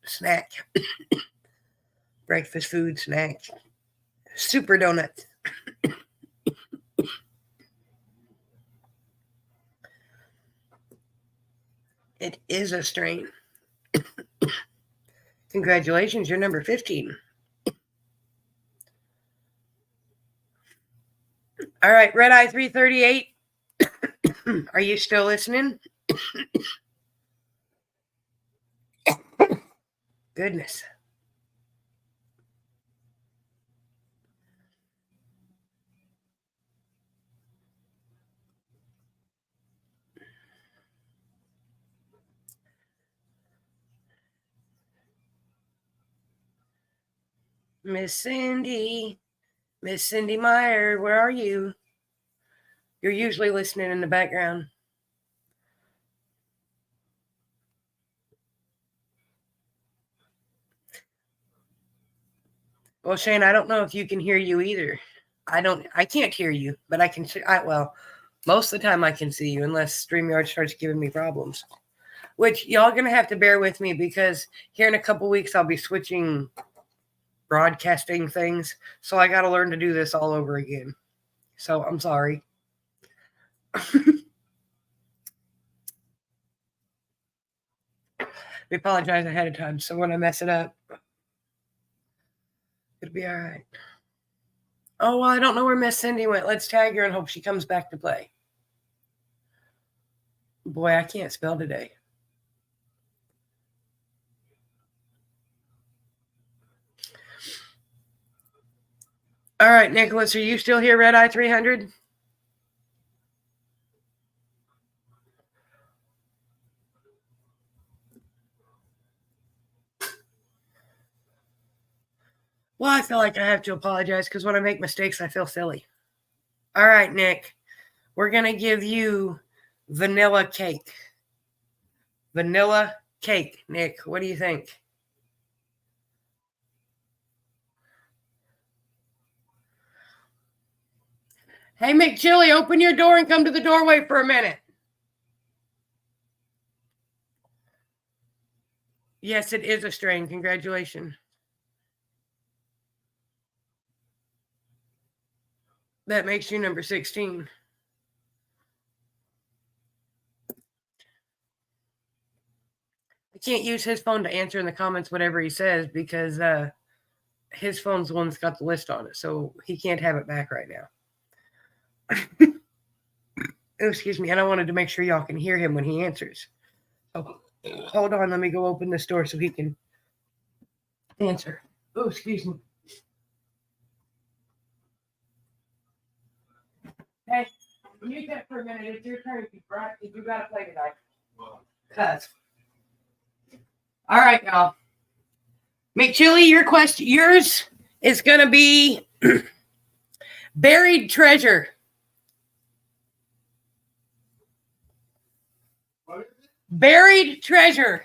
snack? Breakfast food snack. Super donuts. It is a strain. Congratulations, you're number 15. All right, Red Eye 338. Are you still listening? Goodness. Miss Cindy Meyer, where are you? You're usually listening in the background. Well, Shane, I don't know if you can hear you either. I can't hear you, but I can see. Well, most of the time I can see you unless StreamYard starts giving me problems. Which y'all gonna have to bear with me because here in a couple weeks I'll be switching broadcasting things. So I gotta learn to do this all over again. So I'm sorry. We apologize ahead of time. So when I mess it up, it'll be all right. Oh, well, I don't know where Miss Cindy went. Let's tag her and hope she comes back to play. Boy, I can't spell today. All right, Nicholas, are you still here, Red Eye 300? Well, I feel like I have to apologize because when I make mistakes, I feel silly. All right, Nick, we're going to give you vanilla cake. Vanilla cake, Nick. What do you think? Hey, McChilly, open your door and come to the doorway for a minute. Yes, it is a strain. Congratulations. That makes you number 16. I can't use his phone to answer in the comments whatever he says because his phone's the one that's got the list on it, so he can't have it back right now. Oh, excuse me, and I wanted to make sure y'all can hear him when he answers. Oh, hold on, let me go open this door so he can answer. Oh, excuse me. Hey, mute that for a minute. It's your turn. If you got to play tonight. Cuz. All right, y'all. McChilly, yours is going to be buried treasure. What is it? Buried treasure.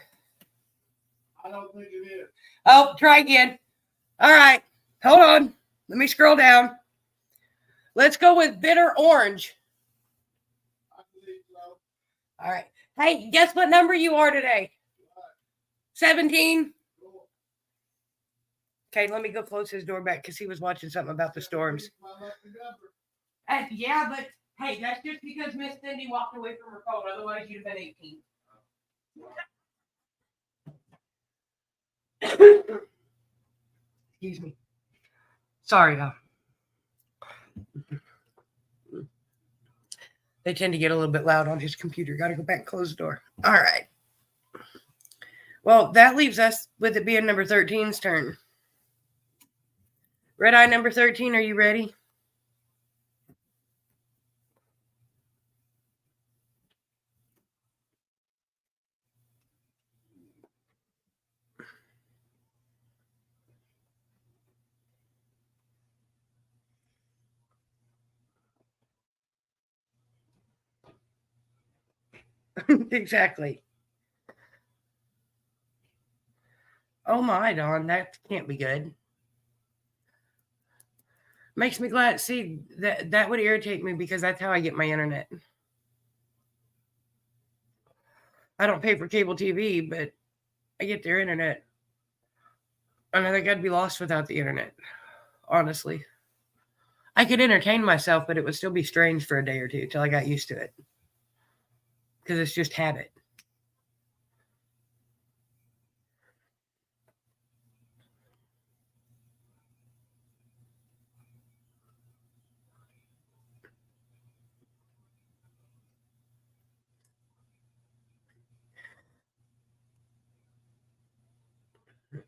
I don't think it is. Oh, try again. All right. Hold on. Let me scroll down. Let's go with bitter orange. I believe so. All right. Hey, guess what number you are today? 17. Cool. Okay, let me go close his door back because he was watching something about the storms. My lucky number. Yeah, but hey, that's just because Miss Cindy walked away from her phone. Otherwise, you'd have been 18. Excuse me. Sorry, y'all. They tend to get a little bit loud on his computer. Got to go back and close the door. All right. Well, that leaves us with it being number 13's turn. Red Eye number 13, are you ready? Exactly. Oh my, Dawn, that can't be good. Makes me glad. See, that would irritate me because that's how I get my internet. I don't pay for cable TV, but I get their internet. And I think I'd be lost without the internet, honestly. I could entertain myself, but it would still be strange for a day or two till I got used to it. Because it's just habit.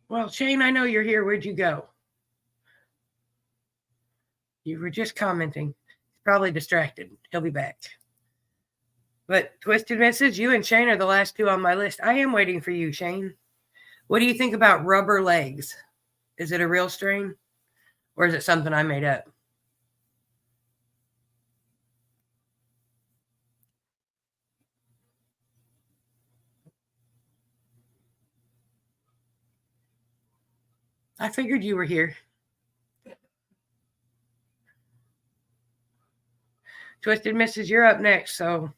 Well, Shane, I know you're here. Where'd you go? You were just commenting. He's probably distracted. He'll be back. But Twisted Misses, you and Shane are the last two on my list. I am waiting for you, Shane. What do you think about rubber legs? Is it a real strain? Or is it something I made up? I figured you were here. Twisted Misses, you're up next, so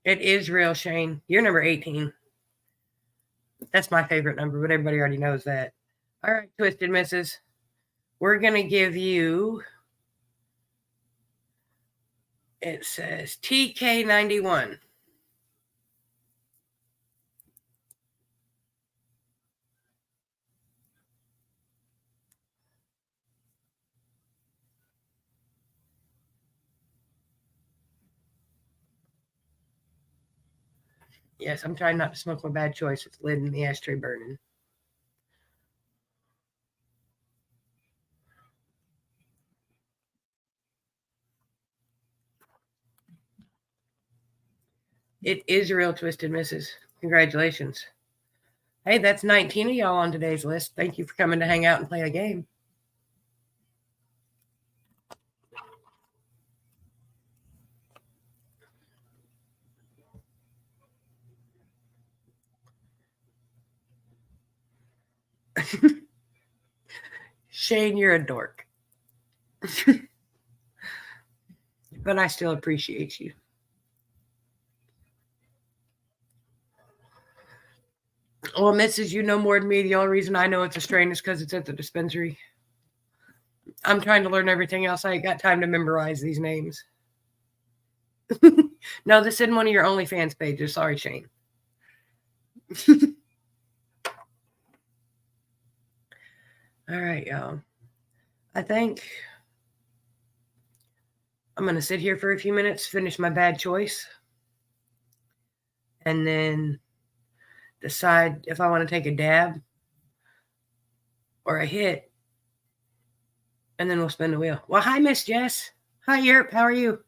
it is real, Shane. You're number 18. That's my favorite number, but everybody already knows that. All right, Twisted Misses. We're going to give you, it says TK91. Yes, I'm trying not to smoke my bad choice with the lid in the ashtray burning. It is real, Twisted Misses. Congratulations. Hey, that's 19 of y'all on today's list. Thank you for coming to hang out and play a game. Shane, you're a dork. But I still appreciate you. Well, Mrs., you know more than me. The only reason I know it's a strain is because it's at the dispensary. I'm trying to learn everything else. I ain't got time to memorize these names. No, this isn't one of your OnlyFans pages. Sorry, Shane. All right, y'all. I think I'm going to sit here for a few minutes, finish my bad choice, and then decide if I want to take a dab or a hit, and then we'll spin the wheel. Well, hi, Miss Jess. Hi, Yerp. How are you?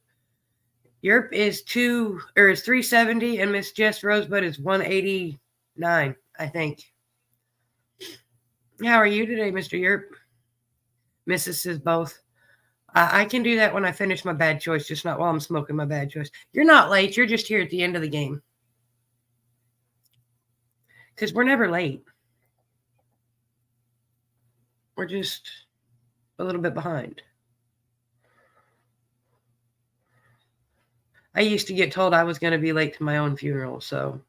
Yerp is 370, and Miss Jess Rosebud is 189, I think. How are you today, Mr. Yerp? Mrs. says both. I can do that when I finish my bad choice, just not while I'm smoking my bad choice. You're not late. You're just here at the end of the game. Because we're never late. We're just a little bit behind. I used to get told I was going to be late to my own funeral, so.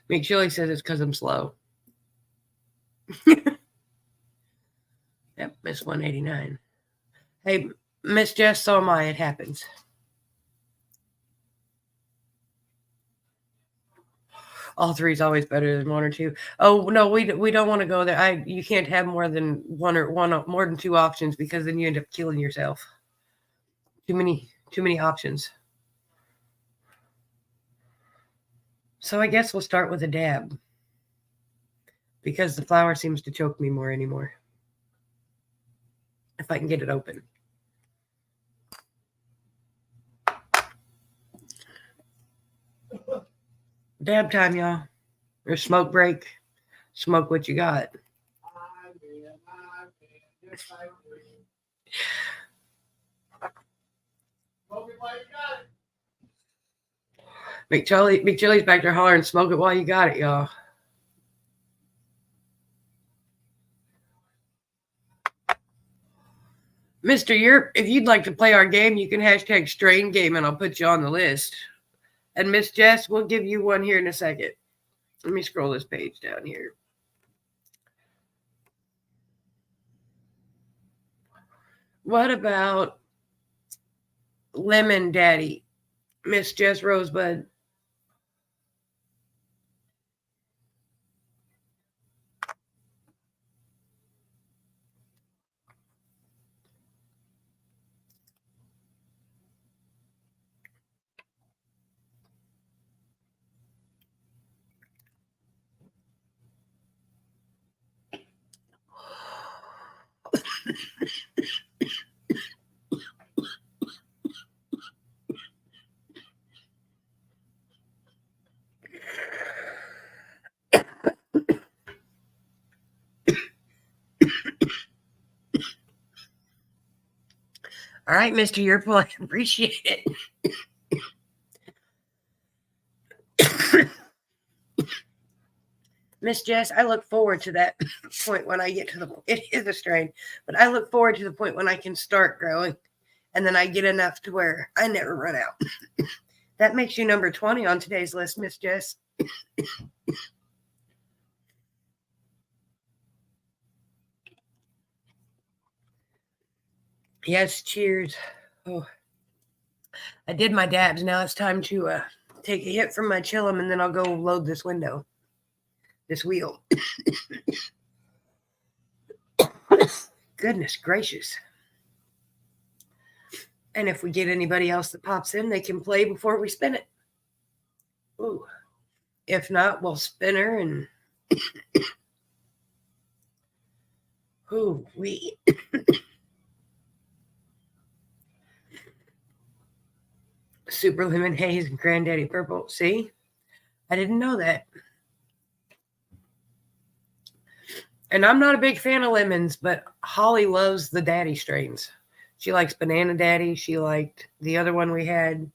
McChilly says it's because I'm slow. Yep, Miss 189. Hey, Miss Jess, so am I. It happens. All three is always better than one or two. Oh no, we don't want to go there. You can't have more than more than two options because then you end up killing yourself. Too many options. So I guess we'll start with a dab because the flower seems to choke me more anymore. If I can get it open. Dab time, y'all. Or smoke break. Smoke what you got. McChilly's back there hollering, smoke it while you got it, y'all. Mr. Yerp, if you'd like to play our game, you can hashtag strain game and I'll put you on the list. And Miss Jess, we'll give you one here in a second. Let me scroll this page down here. What about Lemon Daddy, Miss Jess Rosebud? All right, Mr. Yerple, I appreciate it. Miss Jess, I look forward to that point when I get to it is a strain, but I look forward to the point when I can start growing and then I get enough to where I never run out. That makes you number 20 on today's list, Miss Jess. Yes, cheers. Oh, I did my dabs. Now it's time to take a hit from my chillum, and then I'll go load this window, this wheel. Goodness gracious. And if we get anybody else that pops in, they can play before we spin it. Ooh. If not, we'll spin her and ooh, we. Super Lemon Haze and Granddaddy Purple. See? I didn't know that. And I'm not a big fan of lemons, but Holly loves the daddy strains. She likes Banana Daddy. She liked the other one we had.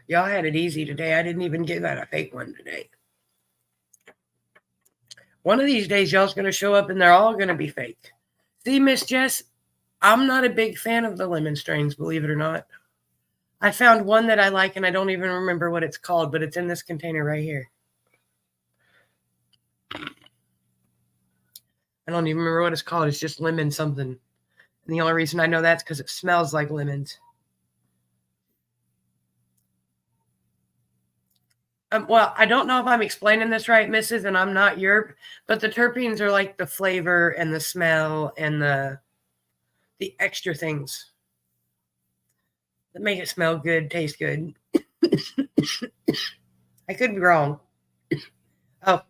Y'all had it easy today. I didn't even give out a fake one today. One of these days, y'all's going to show up and they're all going to be fake. See, Miss Jess, I'm not a big fan of the lemon strains, believe it or not. I found one that I like and I don't even remember what it's called, but it's in this container right here. I don't even remember what it's called. It's just lemon something. And the only reason I know that's because it smells like lemons. Well, I don't know if I'm explaining this right, Mrs., and I'm not Yerp, but the terpenes are like the flavor and the smell and the extra things that make it smell good, taste good. I could be wrong. Oh.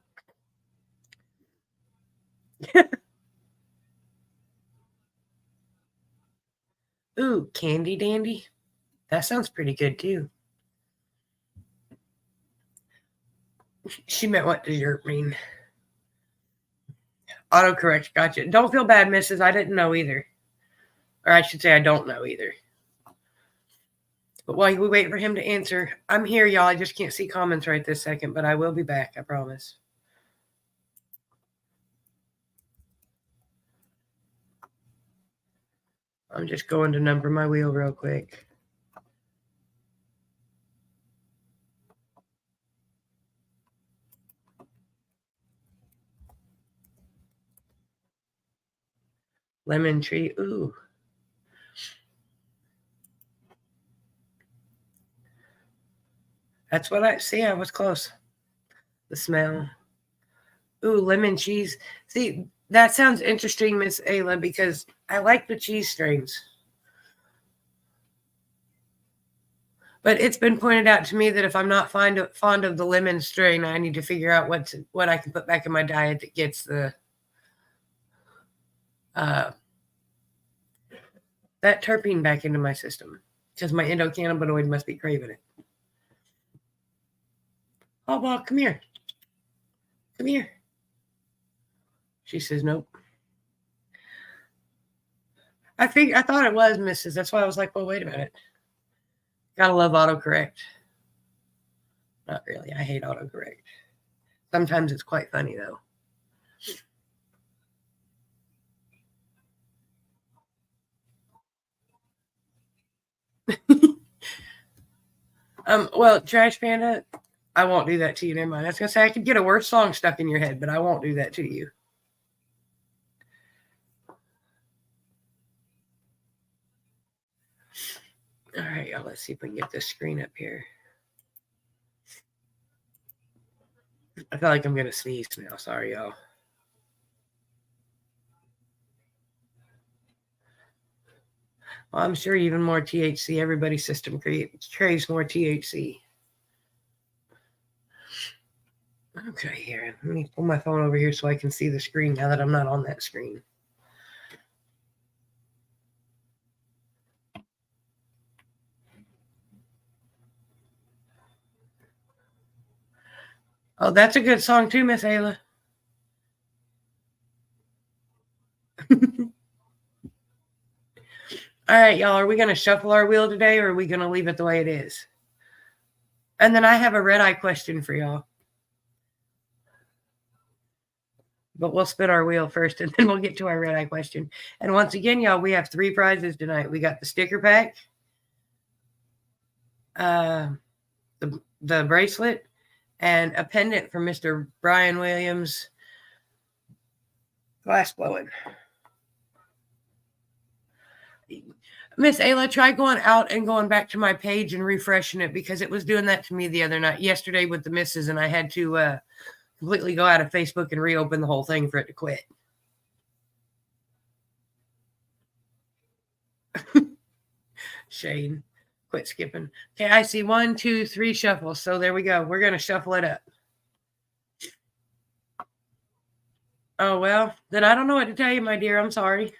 Ooh, Candy Dandy. That sounds pretty good, too. She meant what does Yerp mean? Autocorrect, gotcha. Don't feel bad, Mrs. I didn't know either. Or I should say I don't know either. But while we wait for him to answer, I'm here, y'all. I just can't see comments right this second, but I will be back, I promise. I'm just going to number my wheel real quick. Lemon tree. Ooh. That's what I see. I was close. The smell. Ooh, lemon cheese. See, that sounds interesting, Miss Ayla, because I like the cheese strains. But it's been pointed out to me that if I'm not fond of the lemon strain, I need to figure out what I can put back in my diet that gets the that terpene back into my system, because my endocannabinoid must be craving it. Oh, well, come here. Come here. She says, nope. I thought it was Mrs. That's why I was like, well, wait a minute. Gotta love autocorrect. Not really. I hate autocorrect. Sometimes it's quite funny, though. Well, Trash Panda, I won't do that to you. Never mind. I was going to say I could get a worse song stuck in your head, but I won't do that to you. All right, y'all. Let's see if we can get this screen up here. I feel like I'm going to sneeze now. Sorry, y'all. Well, I'm sure even more THC. Everybody's system craves more THC. Okay, here. Let me pull my phone over here so I can see the screen now that I'm not on that screen. Oh, that's a good song too, Miss Ayla. All right, y'all. Are we going to shuffle our wheel today, or are we going to leave it the way it is? And then I have a red-eye question for y'all. But we'll spin our wheel first, and then we'll get to our red-eye question. And once again, y'all, we have 3 prizes tonight. We got the sticker pack, the bracelet, and a pendant from Mr. Brian Williams. Glass blowing. Miss Ayla, try going out and going back to my page and refreshing it, because it was doing that to me the other night, yesterday with the misses, and I had to completely go out of Facebook and reopen the whole thing for it to quit. Shane, quit skipping. Okay, I see 1, 2, 3 shuffles. So there we go. We're going to shuffle it up. Oh, well, then I don't know what to tell you, my dear. I'm sorry.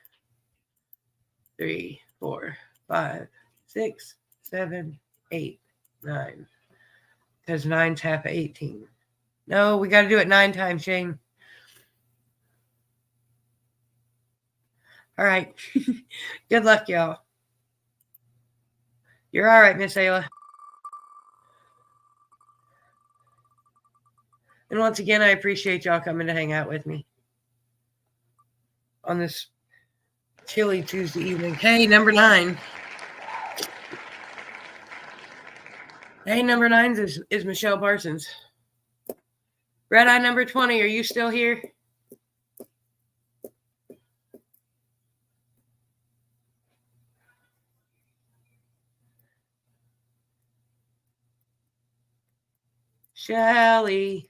3, 4, 5, 6, 7, 8, 9. Because 9's half of 18. No, we got to do it 9 times, Shane. All right. Good luck, y'all. You're all right, Miss Ayla. And once again, I appreciate y'all coming to hang out with me on this chilly Tuesday evening. Hey, number 9. Hey, number 9 is Michelle Parsons. Red eye number 20, are you still here? Shelly.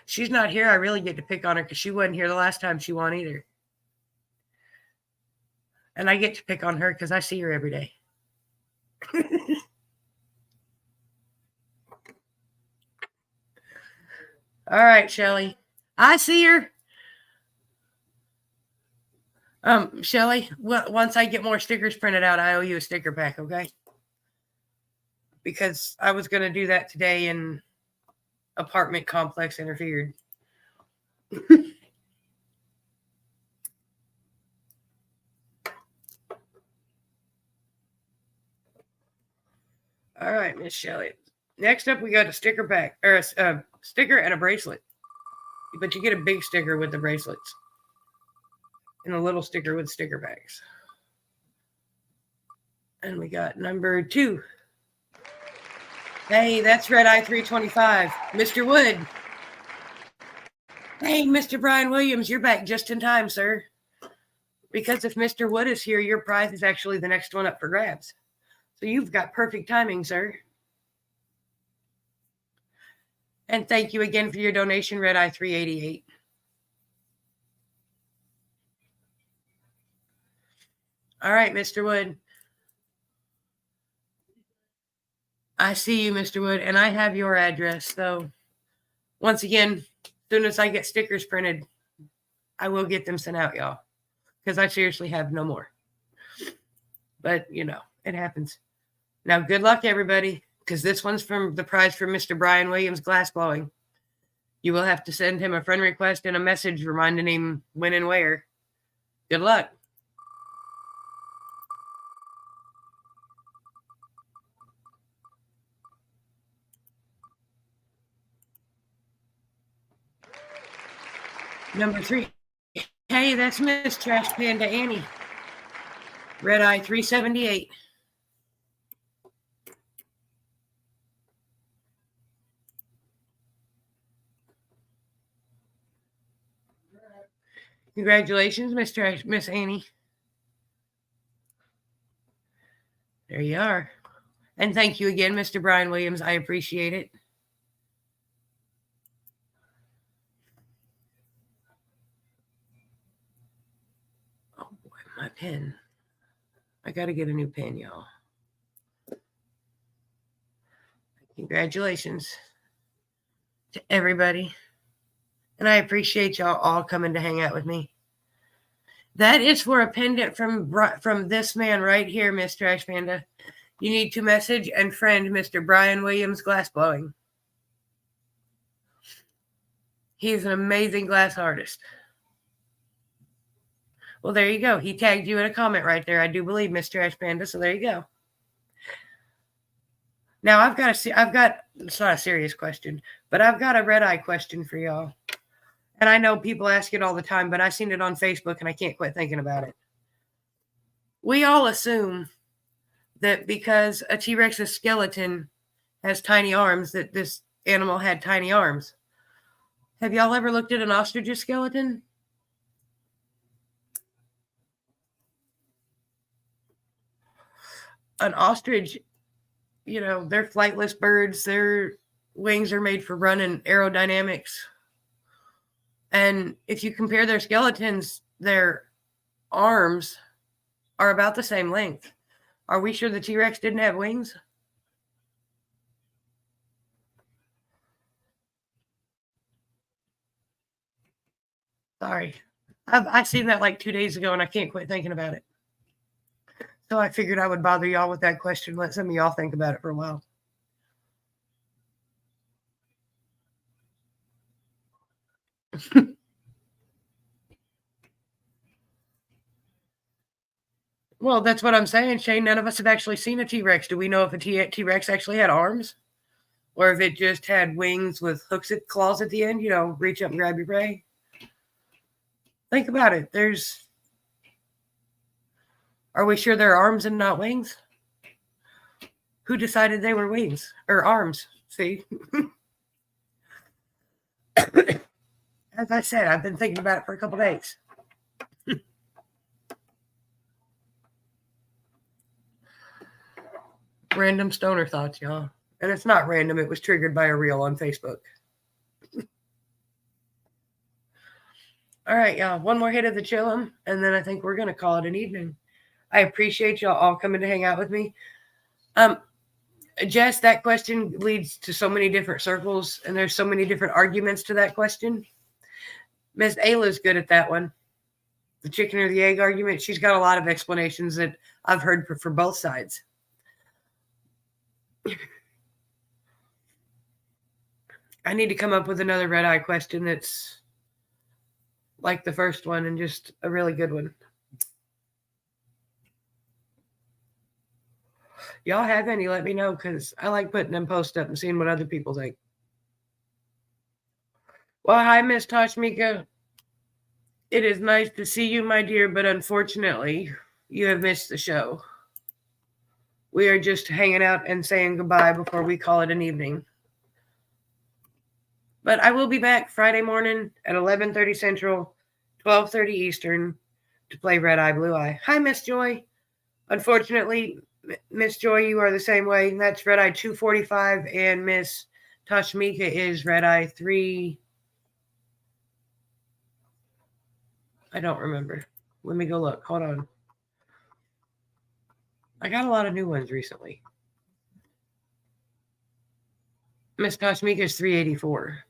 She's not here. I really get to pick on her because she wasn't here the last time she won either. And I get to pick on her because I see her every day. All right, Shelly. I see her. Shelly, once I get more stickers printed out, I owe you a sticker pack, okay? Because I was going to do that today and apartment complex interfered. All right, Miss Shelly. Next up, we got a sticker pack, or a sticker and a bracelet. But you get a big sticker with the bracelets and a little sticker with sticker packs. And we got number 2. Hey, that's Red Eye 325. Mr. Wood. Hey, Mr. Brian Williams, you're back just in time, sir. Because if Mr. Wood is here, your prize is actually the next one up for grabs. So you've got perfect timing, sir. And thank you again for your donation, Red Eye 388. All right, Mr. Wood. I see you, Mr. Wood, and I have your address. So once again, as soon as I get stickers printed, I will get them sent out, y'all, because I seriously have no more. But, you know, it happens. Now, good luck, everybody. because this one's from the prize for Mr. Brian Williams glass blowing. You will have to send him a friend request and a message reminding him when and where. Good luck. Number 3. Hey, that's Miss Trash Panda Annie. Red Eye 378. Congratulations, Miss Annie. There you are. And thank you again, Mr. Brian Williams. I appreciate it. Oh boy, my pen. I got to get a new pen, y'all. Congratulations to everybody. And I appreciate y'all all coming to hang out with me. That is for a pendant from this man right here, Miss Trash Panda. You need to message and friend Mr. Brian Williams Glassblowing. He's an amazing glass artist. Well, there you go. He tagged you in a comment right there. I do believe, Miss Trash Panda. So there you go. Now it's not a serious question, but I've got a red eye question for y'all. And I know people ask it all the time, but I've seen it on Facebook and I can't quit thinking about it. We all assume that because a T-Rex's skeleton has tiny arms, that this animal had tiny arms. Have y'all ever looked at an ostrich's skeleton? An ostrich, they're flightless birds. Their wings are made for running aerodynamics. And if you compare their skeletons, their arms are about the same length. Are we sure the T-Rex didn't have wings? Sorry. I seen that like 2 days ago and I can't quit thinking about it. So I figured I would bother y'all with that question. Let some of y'all think about it for a while. Well, that's what I'm saying, Shane. None of us have actually seen a T-Rex. Do we know if a T-Rex actually had arms? Or if it just had wings with hooks and claws at the end, reach up and grab your prey? Think about it. Are we sure they're arms and not wings? Who decided they were wings or arms? See? As I said, I've been thinking about it for a couple days. Random stoner thoughts, y'all. And it's not random. It was triggered by a reel on Facebook. All right, y'all. One more hit of the chillum, and then I think we're going to call it an evening. I appreciate y'all all coming to hang out with me. Jess, that question leads to so many different circles, and there's so many different arguments to that question. Miss Ayla's good at that one. The chicken or the egg argument. She's got a lot of explanations that I've heard for both sides. I need to come up with another red eye question that's like the first one and just a really good one. Y'all have any, let me know, because I like putting them posts up and seeing what other people think. Well, hi, Miss Tashmika. It is nice to see you, my dear, but unfortunately, you have missed the show. We are just hanging out and saying goodbye before we call it an evening. But I will be back Friday morning at 11:30 Central, 12:30 Eastern to play Red Eye, Blue Eye. Hi, Miss Joy. Unfortunately, Miss Joy, you are the same way. That's Red Eye 245, and Miss Tashmika is Red Eye 3. I don't remember. Let me go look. Hold on. I got a lot of new ones recently. Miss Tashmika is 384.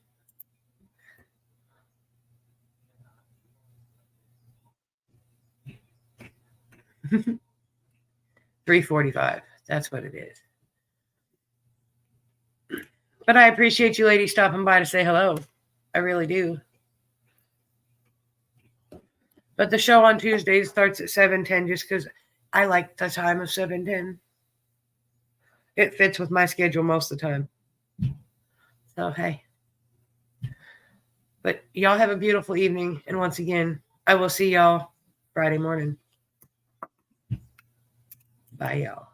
$345. That's what it is. But I appreciate you ladies stopping by to say hello. I really do. But the show on Tuesdays starts at 7:10 just because I like the time of 7:10. It fits with my schedule most of the time. So, hey. But y'all have a beautiful evening. And once again, I will see y'all Friday morning. Bye, y'all.